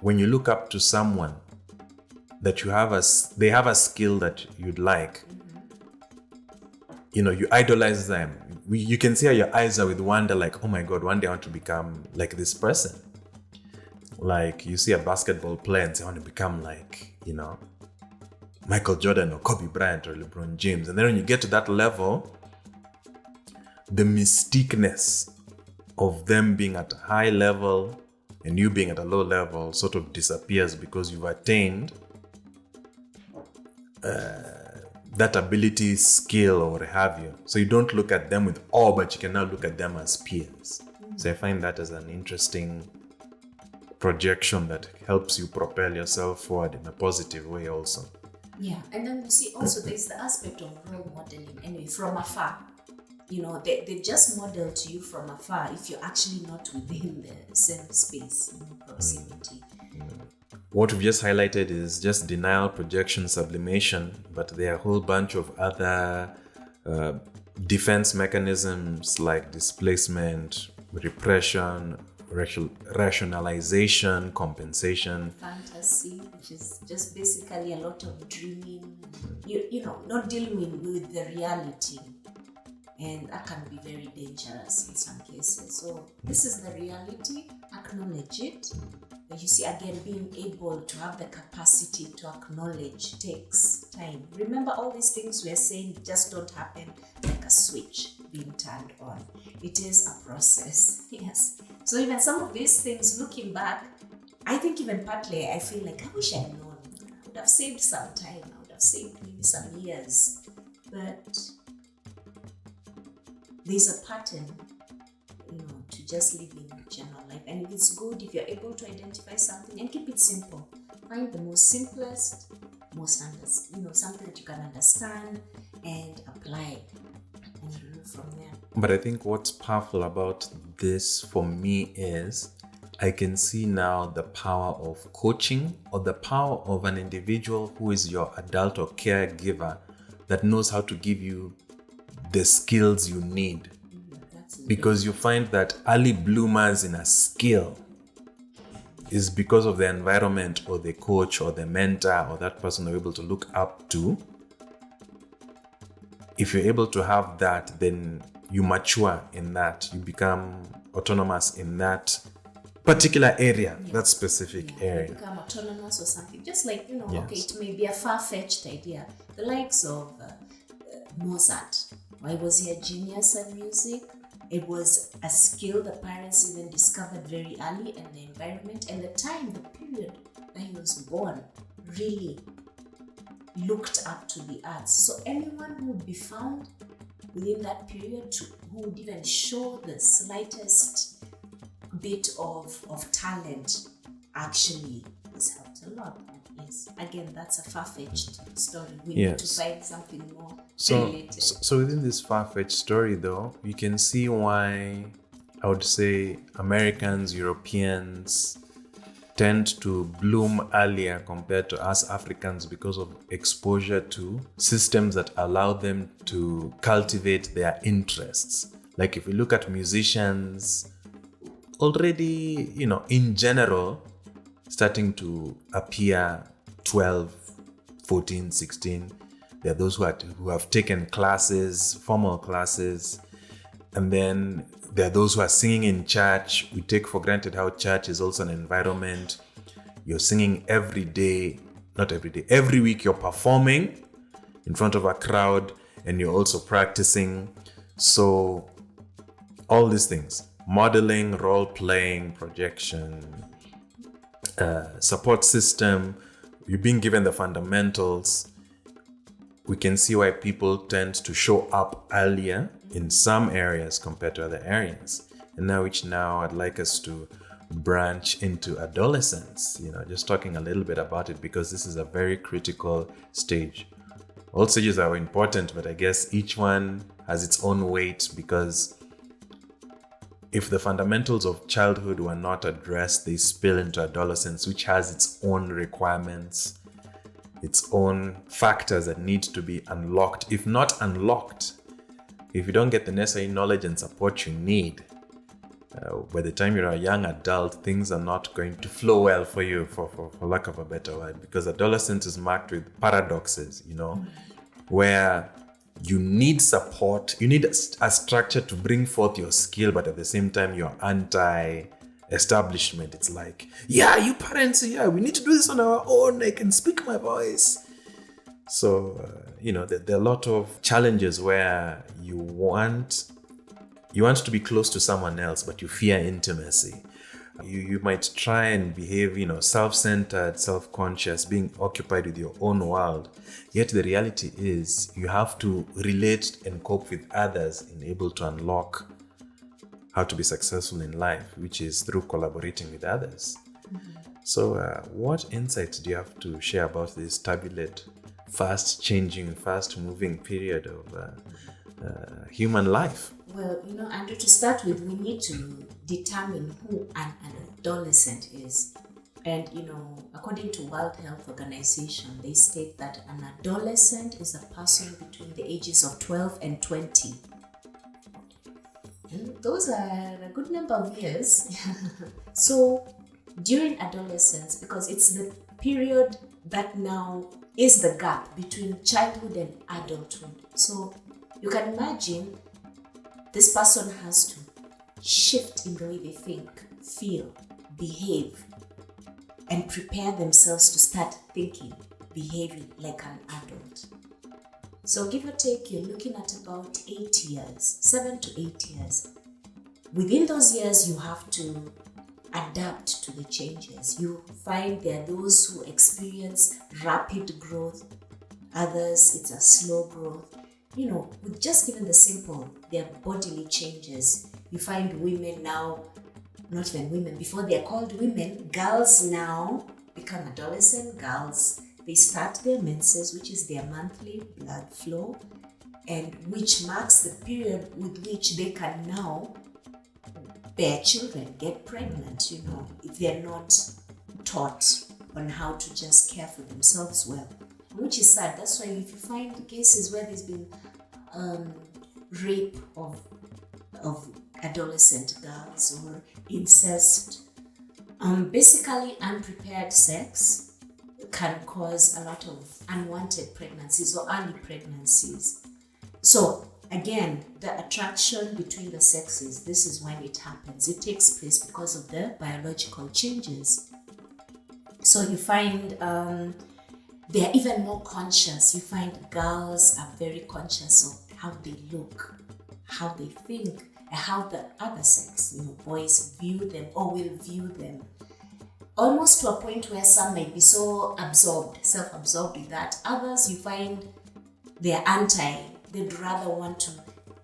when you look up to someone that they have a skill that you'd like, you idolize them. You can see how your eyes are with wonder, like, oh my God, one day I want to become like this person. Like you see a basketball player and say, I want to become like, Michael Jordan or Kobe Bryant or LeBron James. And then when you get to that level, the mystiqueness of them being at a high level and you being at a low level sort of disappears because you've attained that ability, skill, or what have you. So you don't look at them with awe, but you can now look at them as peers. So I find that as an interesting projection that helps you propel yourself forward in a positive way also. Yeah, and then you see also there's the aspect of role modeling, anyway, from afar. they just model to you from afar if you're actually not within the same space, proximity. What we've just highlighted is just denial, projection, sublimation, but there are a whole bunch of other defense mechanisms like displacement, repression, rationalization, compensation. Fantasy, which is just basically a lot of dreaming, not dealing with the reality. And that can be very dangerous in some cases. So this is the reality, acknowledge it. But you see, again, being able to have the capacity to acknowledge takes time. Remember, all these things we're saying just don't happen like a switch being turned on. It is a process, yes. So even some of these things, looking back, I think even partly I feel like I wish I had known. I would have saved some time. I would have saved maybe some years. But there's a pattern, to just live in general life. And it's good if you're able to identify something and keep it simple. Find the most simplest, something that you can understand and apply, and you move from there. But I think what's powerful about this for me is I can see now the power of coaching, or the power of an individual who is your adult or caregiver that knows how to give you the skills you need. Because you find that early bloomers in a skill is because of the environment or the coach or the mentor or that person you're able to look up to. If you're able to have that, then you mature in that. You become autonomous in that particular area, that specific area. You become autonomous or something. Just like, okay, it may be a far-fetched idea. The likes of Mozart. Why was he a genius at music? It was a skill the parents even discovered very early, and the environment and the time, the period that he was born really looked up to the arts. So anyone who would be found within that period who would even show the slightest bit of talent actually has helped a lot. Yes, again, that's a far-fetched story. We need to find something more related. So within this far-fetched story, though, you can see why I would say Americans, Europeans tend to bloom earlier compared to us Africans because of exposure to systems that allow them to cultivate their interests. Like if we look at musicians, already, in general, starting to appear 12, 14, 16. There are those who have taken classes, formal classes, and then there are those who are singing in church. We take for granted how church is also an environment. You're singing every day, not every day, every week you're performing in front of a crowd, and you're also practicing. So all these things, modeling, role-playing, projection, support system, you're being given the fundamentals. We can see why people tend to show up earlier in some areas compared to other areas. And now I'd like us to branch into adolescence, just talking a little bit about it, because this is a very critical stage. All stages are important, but I guess each one has its own weight, because if the fundamentals of childhood were not addressed, they spill into adolescence, which has its own requirements, its own factors that need to be unlocked. If not unlocked, if you don't get the necessary knowledge and support you need, by the time you're a young adult, things are not going to flow well for you, for lack of a better word, because adolescence is marked with paradoxes, where you need support, you need a structure to bring forth your skill, but at the same time, you're anti-establishment. It's like, you parents, we need to do this on our own. I can speak my voice. So, there are a lot of challenges where you want to be close to someone else, but you fear intimacy. You might try and behave, self-centered, self-conscious, being occupied with your own world. Yet the reality is you have to relate and cope with others and able to unlock how to be successful in life, which is through collaborating with others. Mm-hmm. So what insights do you have to share about this turbulent, fast-changing, fast-moving period of human life? Well, Andrew, to start with, we need to determine who an adolescent is. And, according to World Health Organization, they state that an adolescent is a person between the ages of 12 and 20. And those are a good number of years. So, during adolescence, because it's the period that now is the gap between childhood and adulthood. So, you can imagine this person has to shift in the way they think, feel, behave, and prepare themselves to start thinking, behaving like an adult. So give or take, you're looking at about 8 years, 7 to 8 years. Within those years, you have to adapt to the changes. You find there are those who experience rapid growth, others it's a slow growth. With just even the simple, their bodily changes. You find women now, not even women, before they're called women, girls now become adolescent girls. They start their menses, which is their monthly blood flow, and which marks the period with which they can now bear children, get pregnant, if they're not taught on how to just care for themselves well, which is sad. That's why if you find cases where there's been rape of adolescent girls or incest, basically unprepared sex can cause a lot of unwanted pregnancies or early pregnancies. So again, the attraction between the sexes, this is when it happens. It takes place because of the biological changes. So you find they're even more conscious. You find girls are very conscious of how they look, how they think, and how the other sex, boys view them or will view them. Almost to a point where some might be so self-absorbed with that. Others, you find they're they'd rather want to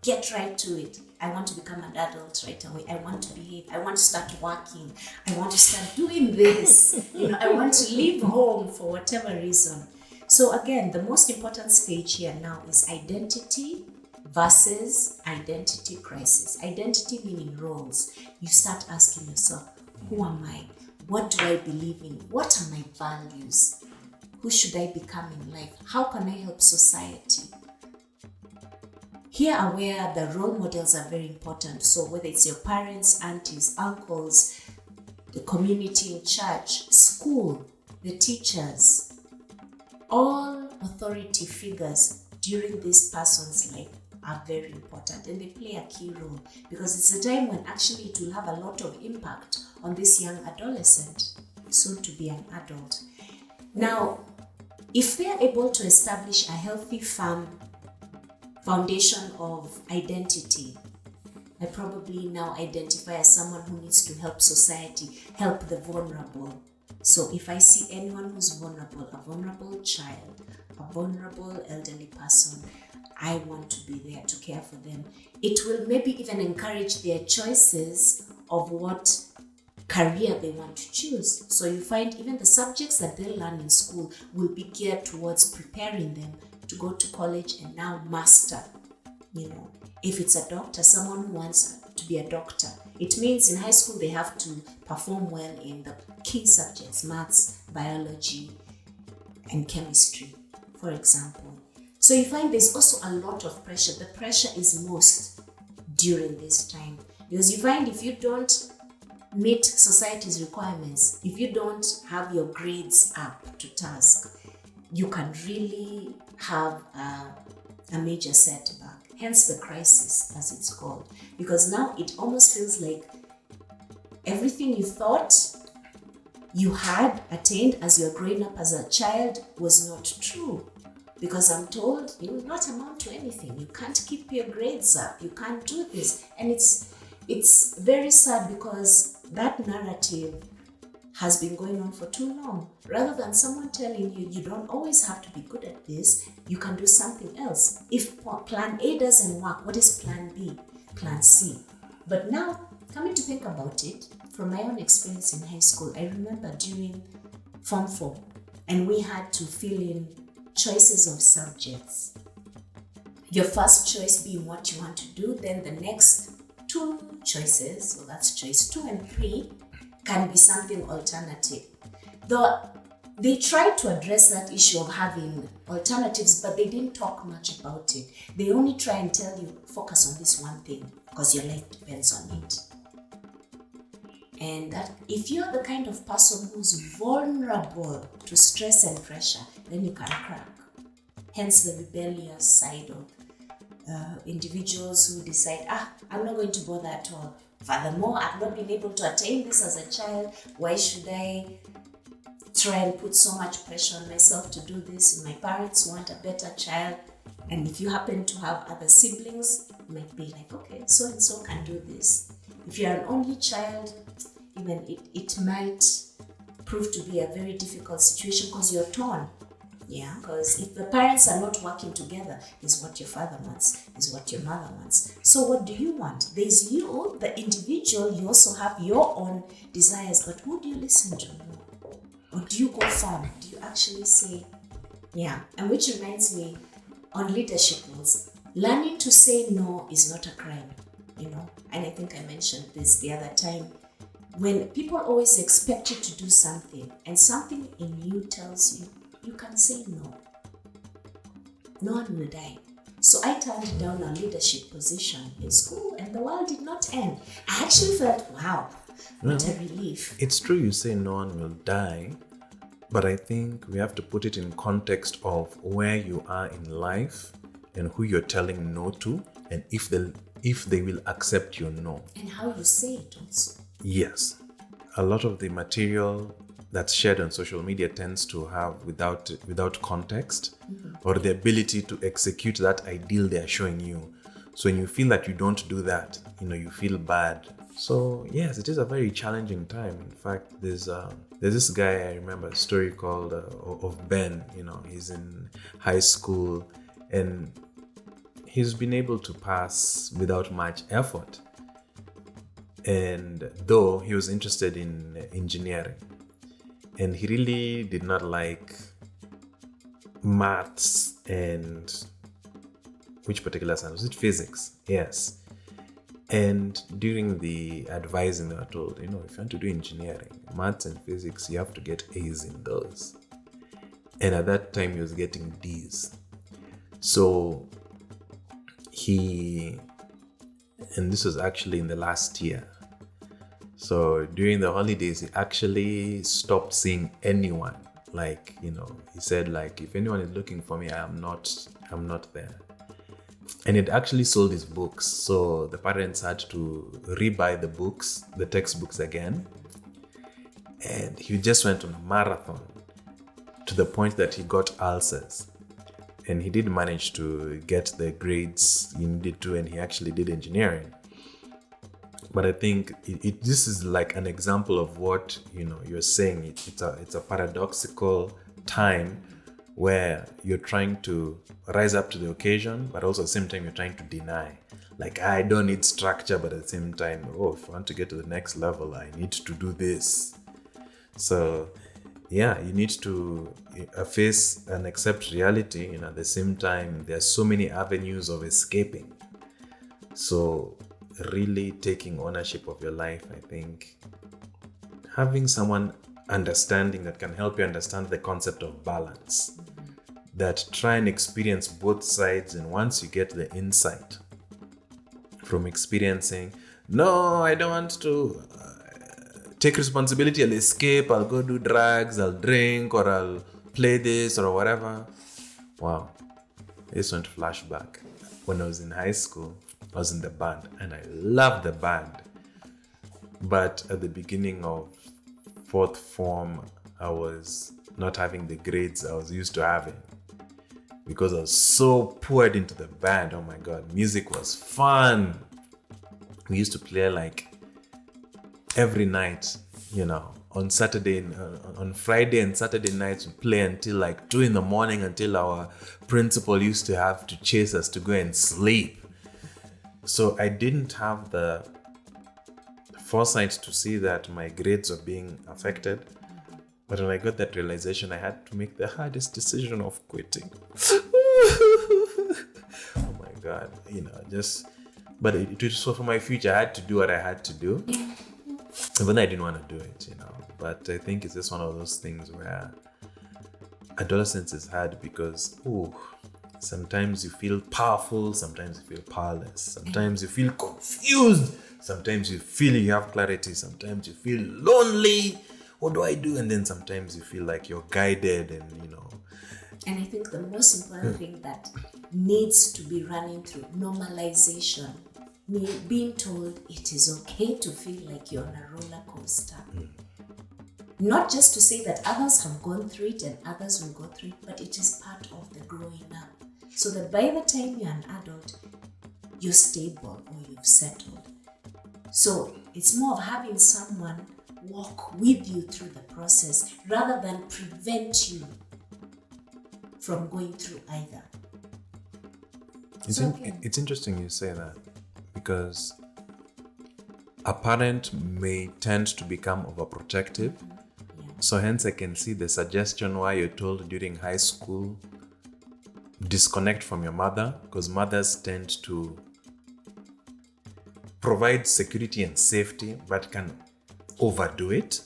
get right to it. I want to become an adult right away. I want to behave. I want to start working. I want to start doing this. I want to leave home for whatever reason. So again, the most important stage here now is identity versus identity crisis. Identity meaning roles. You start asking yourself, who am I? What do I believe in? What are my values? Who should I become in life? How can I help society? Here are where the role models are very important. So whether it's your parents, aunties, uncles, the community in church, school, the teachers, all authority figures during this person's life are very important, and they play a key role because it's a time when actually it will have a lot of impact on this young adolescent, soon to be an adult. Now, if they are able to establish a healthy, firm foundation of identity, I probably now identify as someone who needs to help society, help the vulnerable. So if I see anyone who's vulnerable, a vulnerable child, a vulnerable elderly person, I want to be there to care for them. It will maybe even encourage their choices of what career they want to choose. So you find even the subjects that they learn in school will be geared towards preparing them to go to college and now master. If it's a doctor, someone who wants to be a doctor, it means in high school they have to perform well in the key subjects, maths, biology, and chemistry, for example. So you find there's also a lot of pressure. The pressure is most during this time because you find if you don't meet society's requirements, if you don't have your grades up to task, you can really have a major setback. Hence the crisis, as it's called, because now it almost feels like everything you thought you had attained as you're growing up as a child was not true. Because I'm told you will not amount to anything. You can't keep your grades up. You can't do this. And it's very sad because that narrative has been going on for too long. Rather than someone telling you, you don't always have to be good at this, you can do something else. If plan A doesn't work, what is plan B? Plan C. But now, coming to think about it, from my own experience in high school, I remember during Form 4, and we had to fill in choices of subjects. Your first choice being what you want to do, then the next two choices, so that's choice 2 and 3, can be something alternative. Though they tried to address that issue of having alternatives, but they didn't talk much about it. They only try and tell you, focus on this one thing because your life depends on it. And that if you're the kind of person who's vulnerable to stress and pressure, then you can crack. Hence the rebellious side of individuals who decide, I'm not going to bother at all. Furthermore, I've not been able to attain this as a child. Why should I try and put so much pressure on myself to do this? My parents want a better child. And if you happen to have other siblings, you might be like, okay, so and so can do this. If you're an only child, even it might prove to be a very difficult situation because you're torn. Yeah, because if the parents are not working together, is what your father wants, is what your mother wants. So what do you want? There's you, the individual, you also have your own desires, but who do you listen to? Or do you go firm? Do you actually say, yeah? And which reminds me, on leadership roles, learning to say no is not a crime, And I think I mentioned this the other time. When people always expect you to do something, and something in you tells you, you can say no. No one will die. So I turned down a leadership position in school and the world did not end. I actually felt, wow, what a relief. It's true you say no one will die, but I think we have to put it in context of where you are in life and who you're telling no to, and if they will accept your no. And how you say it also. Yes. A lot of the material that's shared on social media tends to have without context or the ability to execute that ideal they are showing you. So when you feel that you don't do that, you feel bad. So yes, it is a very challenging time. In fact, there's this guy, I remember a story called of Ben. He's in high school and he's been able to pass without much effort. And though he was interested in engineering, and he really did not like maths and which particular science? Was it physics? Yes. And during the advising, they were told, if you want to do engineering, maths and physics, you have to get A's in those. And at that time, he was getting D's. So and this was actually in the last year. So during the holidays, he actually stopped seeing anyone. He said, if anyone is looking for me, I'm not there. And it actually sold his books. So the parents had to rebuy the books, the textbooks again. And he just went on a marathon to the point that he got ulcers. And he did manage to get the grades he needed to, and he actually did engineering. But I think this is like an example of what you're saying. It's a paradoxical time where you're trying to rise up to the occasion, but also at the same time you're trying to deny. I don't need structure, but at the same time, if I want to get to the next level, I need to do this. So yeah, you need to face and accept reality, at the same time, there's so many avenues of escaping. So really taking ownership of your life, I think having someone understanding that can help you understand the concept of balance, that try and experience both sides, and once you get the insight from experiencing, no, I don't want to take responsibility, I'll escape, I'll go do drugs, I'll drink, or I'll play this or whatever. Wow. I just want to flash back. When I was in high school, I was in the band and I loved the band. But at the beginning of fourth form, I was not having the grades I was used to having because I was so poured into the band. Oh my God, music was fun. We used to play every night, on Saturday, on Friday and Saturday nights, we play until 2 a.m, until our principal used to have to chase us to go and sleep. So I didn't have the foresight to see that my grades were being affected. But when I got that realization, I had to make the hardest decision of quitting. Oh my God, but it was for my future. I had to do what I had to do. Even though I didn't want to do it, But I think it's just one of those things where adolescence is hard because, sometimes you feel powerful, sometimes you feel powerless, sometimes you feel confused, sometimes you feel you have clarity, sometimes you feel lonely. What do I do? And then sometimes you feel like you're guided and, And I think the most important thing that needs to be running through normalization, being told it is okay to feel like you're on a roller coaster. Not just to say that others have gone through it and others will go through it, but it is part of the growing up. So that by the time you're an adult, you're stable or you've settled. So it's more of having someone walk with you through the process rather than prevent you from going through either. It's interesting you say that, because a parent may tend to become overprotective. So hence I can see the suggestion why you're told during high school, disconnect from your mother, because mothers tend to provide security and safety but can overdo it.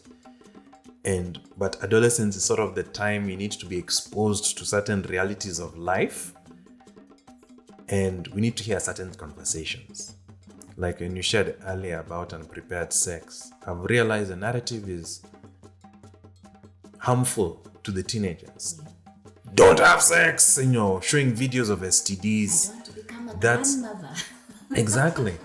But adolescence is sort of the time you need to be exposed to certain realities of life, and we need to hear certain conversations. Like when you shared earlier about unprepared sex, I've realized the narrative is harmful to the teenagers. Don't have sex, showing videos of STDs. I want to become a grandmother. Exactly.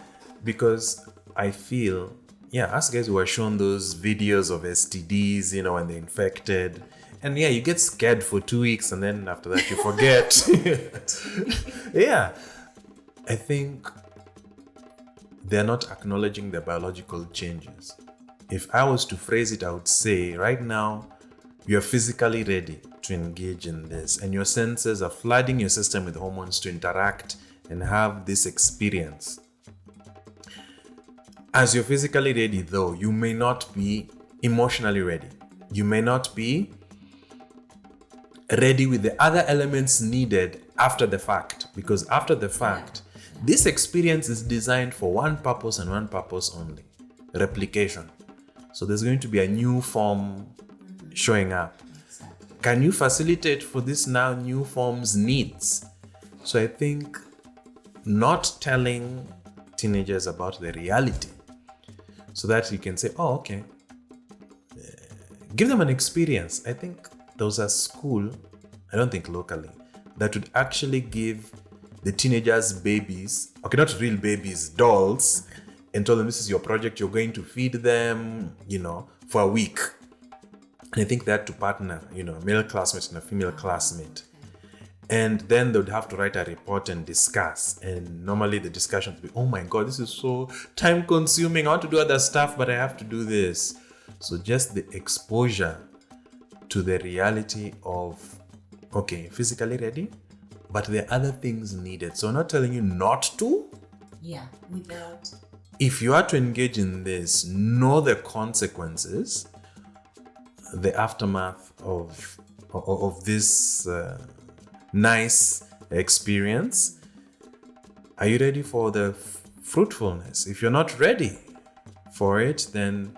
Because I feel, us guys were shown those videos of STDs, when they're infected. And you get scared for 2 weeks and then after that you forget. I think they're not acknowledging the biological changes. If I was to phrase it, I would say right now, you're physically ready to engage in this, and your senses are flooding your system with hormones to interact and have this experience. As you're physically ready, though, you may not be emotionally ready. You may not be ready with the other elements needed after the fact, because after the fact, this experience is designed for one purpose and one purpose only: replication. So there's going to be a new form showing up. Can you facilitate for this now new form's needs? So I think not telling teenagers about the reality so that you can say, okay, give them an experience. I think there was a school, I don't think locally, that would actually give the teenagers babies, not real babies, dolls, and told them this is your project, you're going to feed them, for a week. And I think they had to partner, a male classmate and a female classmate. And then they would have to write a report and discuss. And normally the discussion would be, oh my God, this is so time consuming. I want to do other stuff, but I have to do this. So just the exposure to the reality of, physically ready, but there are other things needed. So I'm not telling you not to. Without. If you are to engage in this, know the consequences, the aftermath of this nice experience. Are you ready for the fruitfulness? If you're not ready for it, then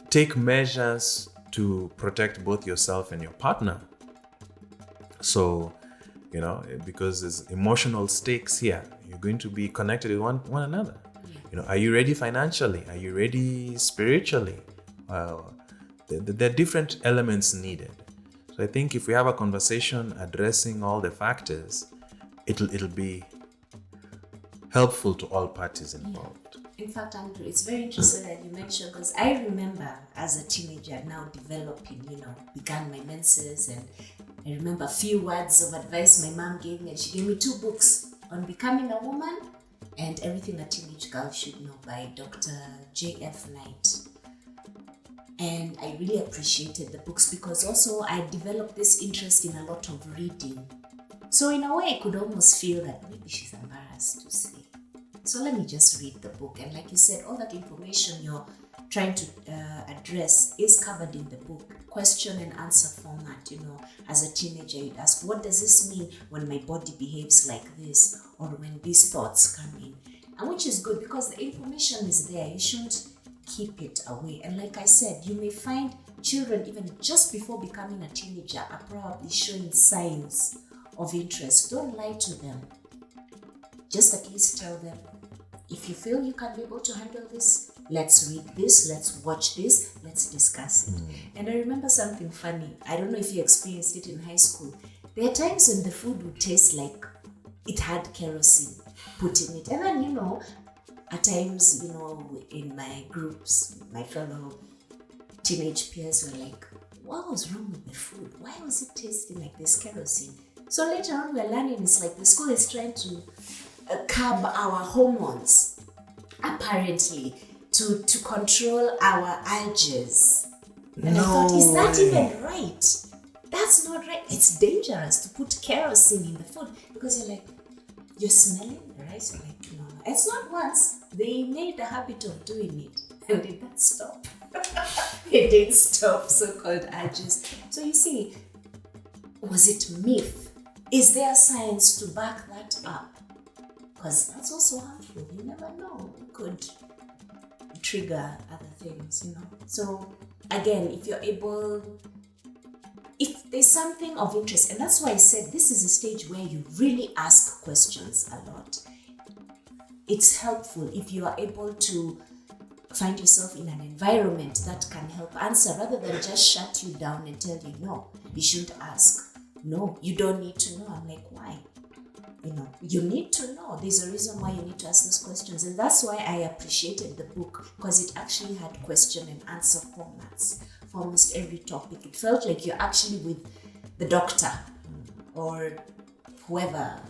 take measures to protect both yourself and your partner. So, because there's emotional stakes here, you're going to be connected with one another. Are you ready financially? Are you ready spiritually? There are different elements needed. So I think if we have a conversation addressing all the factors, it'll be helpful to all parties involved. In fact, Andrew, it's very interesting that you mentioned, because I remember as a teenager now developing, began my menses, and I remember a few words of advice my mom gave me, and she gave me 2 books on becoming a woman and Everything a Teenage Girl Should Know by Dr. J.F. Knight. And I really appreciated the books because also I developed this interest in a lot of reading. So in a way, I could almost feel that maybe she's embarrassed to say. So let me just read the book. And like you said, all that information you're trying to address is covered in the book. Question and answer format, as a teenager, you'd ask, what does this mean when my body behaves like this, or when these thoughts come in? And which is good because the information is there. You shouldn't keep it away. And like I said, you may find children, even just before becoming a teenager, are probably showing signs of interest. Don't lie to them. Just at least tell them, if you feel you can be able to handle this, let's read this, let's watch this, let's discuss it. And I remember something funny. I don't know if you experienced it in high school. There are times when the food would taste like it had kerosene put in it. And then, at times, in my groups, my fellow teenage peers were like, what was wrong with the food? Why was it tasting like this kerosene? So later on, we're learning it's like the school is trying to curb our hormones, apparently, to control our urges. And I thought, is that even right? That's not right. It's dangerous to put kerosene in the food because you're smelling the rice. You're like, no. It's not once. They made a habit of doing it. And did that stop? It didn't stop so-called urges. So you see, was it myth? Is there science to back that up? Because that's also harmful. You never know. It could trigger other things, So again, if there's something of interest, and that's why I said this is a stage where you really ask questions a lot. It's helpful if you are able to find yourself in an environment that can help answer rather than just shut you down and tell you, no, you shouldn't ask. No, you don't need to know. I'm like, why? You need to know. There's a reason why you need to ask those questions. And that's why I appreciated the book, because it actually had question and answer formats for almost every topic. It felt like you're actually with the doctor or whoever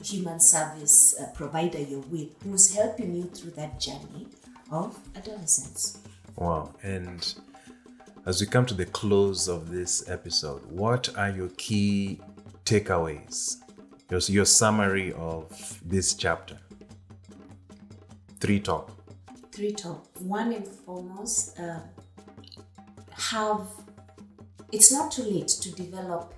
human service provider you're with, who's helping you through that journey of adolescence. Wow. And as we come to the close of this episode, what are your key takeaways? Your summary of this chapter? 3 top. One and foremost, it's not too late to develop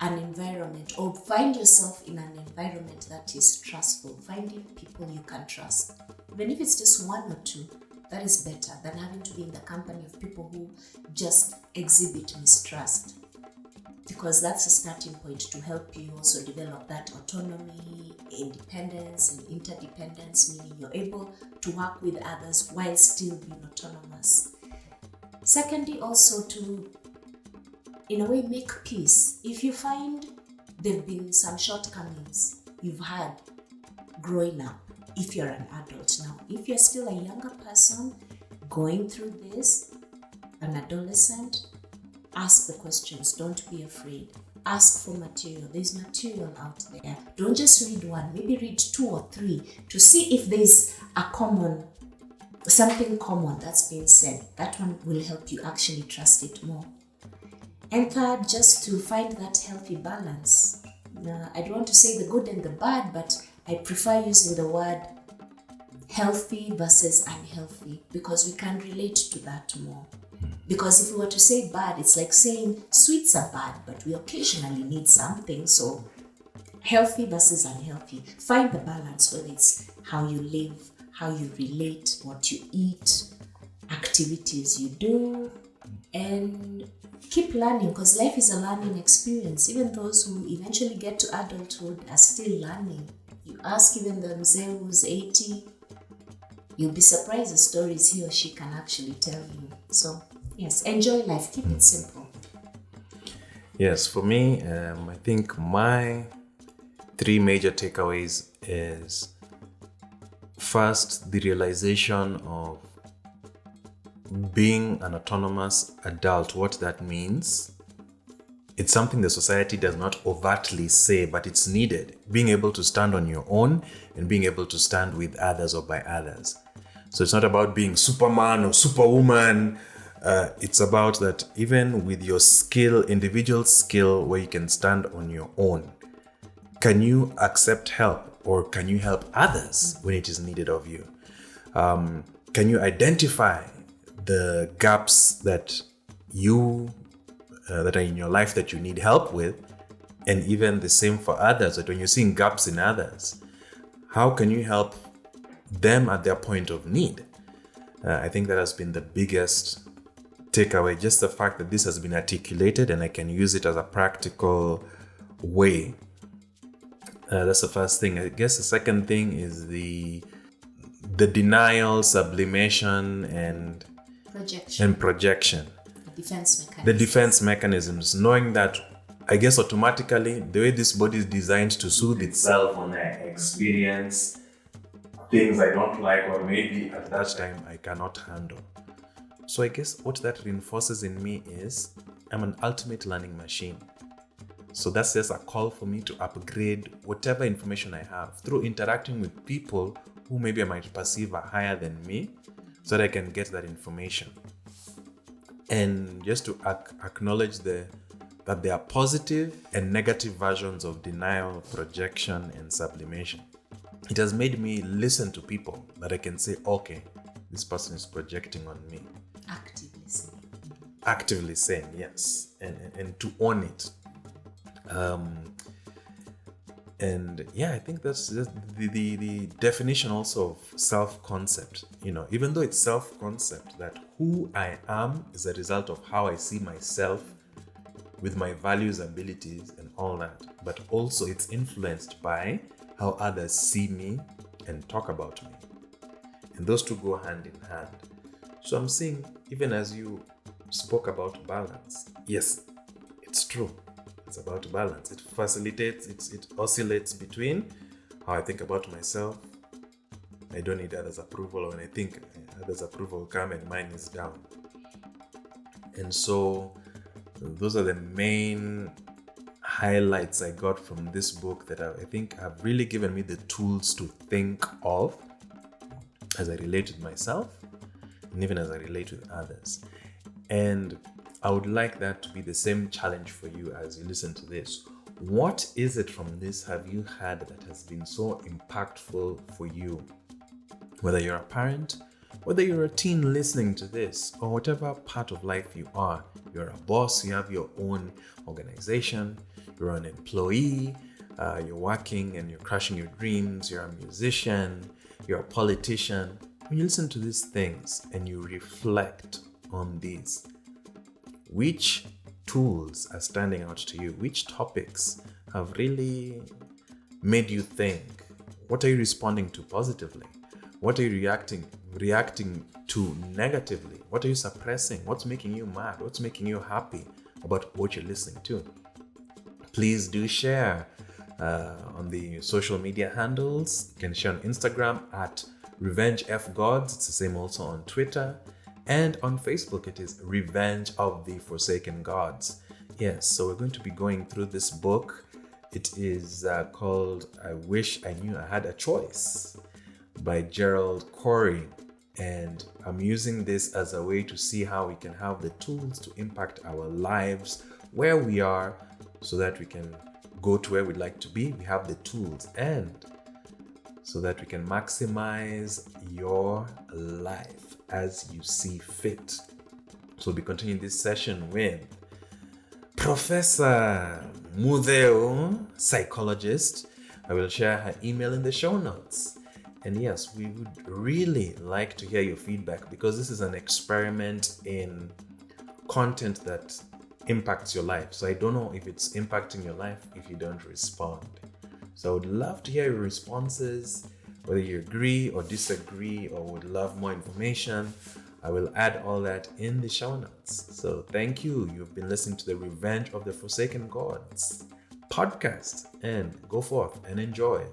an environment or find yourself in an environment that is trustful, finding people you can trust. Even if it's just 1 or 2, that is better than having to be in the company of people who just exhibit mistrust. Because that's a starting point to help you also develop that autonomy, independence, and interdependence, meaning you're able to work with others while still being autonomous. Secondly, also to, in a way, make peace. If you find there have been some shortcomings you've had growing up, if you're an adult now, if you're still a younger person going through this, an adolescent, ask the questions. Don't be afraid. Ask for material. There's material out there. Don't just read one. Maybe read 2 or 3 to see if there's something common that's been said. That one will help you actually trust it more. And third, just to find that healthy balance. I don't want to say the good and the bad, but I prefer using the word healthy versus unhealthy because we can relate to that more. Because if we were to say bad, it's like saying sweets are bad, but we occasionally need something. So healthy versus unhealthy. Find the balance, whether it's how you live, how you relate, what you eat, activities you do, and keep learning because life is a learning experience. Even those who eventually get to adulthood are still learning. You ask even the mzee who's 80, you'll be surprised the stories he or she can actually tell you. So yes, enjoy life. Keep it simple. Yes, for me, I think my 3 major takeaways is first, the realization of being an autonomous adult, what that means. It's something the society does not overtly say, but it's needed. Being able to stand on your own and being able to stand with others or by others. So it's not about being Superman or Superwoman. It's about that even with your skill, individual skill, where you can stand on your own, can you accept help or can you help others when it is needed of you? Can you identify the gaps that that are in your life that you need help with, and even the same for others. That when you're seeing gaps in others, how can you help them at their point of need? I think that has been the biggest takeaway, just the fact that this has been articulated and I can use it as a practical way. That's the first thing. I guess the second thing is the denial, sublimation, and projection. The defense mechanisms. Knowing that, I guess automatically, the way this body is designed to soothe itself when I experience things I don't like, or maybe at that time I cannot handle. So I guess what that reinforces in me is I'm an ultimate learning machine. So that's just a call for me to upgrade whatever information I have through interacting with people who maybe I might perceive are higher than me, so that I can get that information. And just to acknowledge that there are positive and negative versions of denial, projection, and sublimation. It has made me listen to people that I can say, okay, this person is projecting on me. Actively saying, yes, and to own it. And yeah, I think that's just the definition also of self-concept. Even though it's self-concept, that who I am is a result of how I see myself with my values, abilities, and all that. But also it's influenced by how others see me and talk about me. And those two go hand in hand. So I'm saying, even as you spoke about balance, yes, it's true. It's about balance. It facilitates, it oscillates between how I think about myself. I don't need others' approval. When I think others' approval will come and mine is down. And so those are the main highlights I got from this book that I think have really given me the tools to think of as I relate with myself and even as I relate with others. And I would like that to be the same challenge for you as you listen to this. What is it from this have you had that has been so impactful for you? Whether you're a parent, whether you're a teen listening to this, or whatever part of life you are. You're a boss, you have your own organization, you're an employee, you're working and you're crushing your dreams, you're a musician, you're a politician. When you listen to these things and you reflect on these, which tools are standing out to you? Which topics have really made you think? What are you responding to positively? What are you reacting to negatively? What are you suppressing? What's making you mad? What's making you happy about what you're listening to? Please do share on the social media handles. You can share on Instagram at RevengeFGods. It's the same also on Twitter. And on Facebook, it is Revenge of the Forsaken Gods. Yes, so we're going to be going through this book. It is called I Wish I Knew I Had a Choice by Gerald Corey. And I'm using this as a way to see how we can have the tools to impact our lives where we are so that we can go to where we'd like to be. We have the tools, and so that we can maximize your life as you see fit. So we'll be continuing this session with Professor Mutheu, psychologist. I will share her email in the show notes. And yes, we would really like to hear your feedback, because this is an experiment in content that impacts your life. So I don't know if it's impacting your life if you don't respond. So I would love to hear your responses, whether you agree or disagree or would love more information. I will add all that in the show notes. So thank you. You've been listening to the Revenge of the Forsaken Gods podcast, and go forth and enjoy.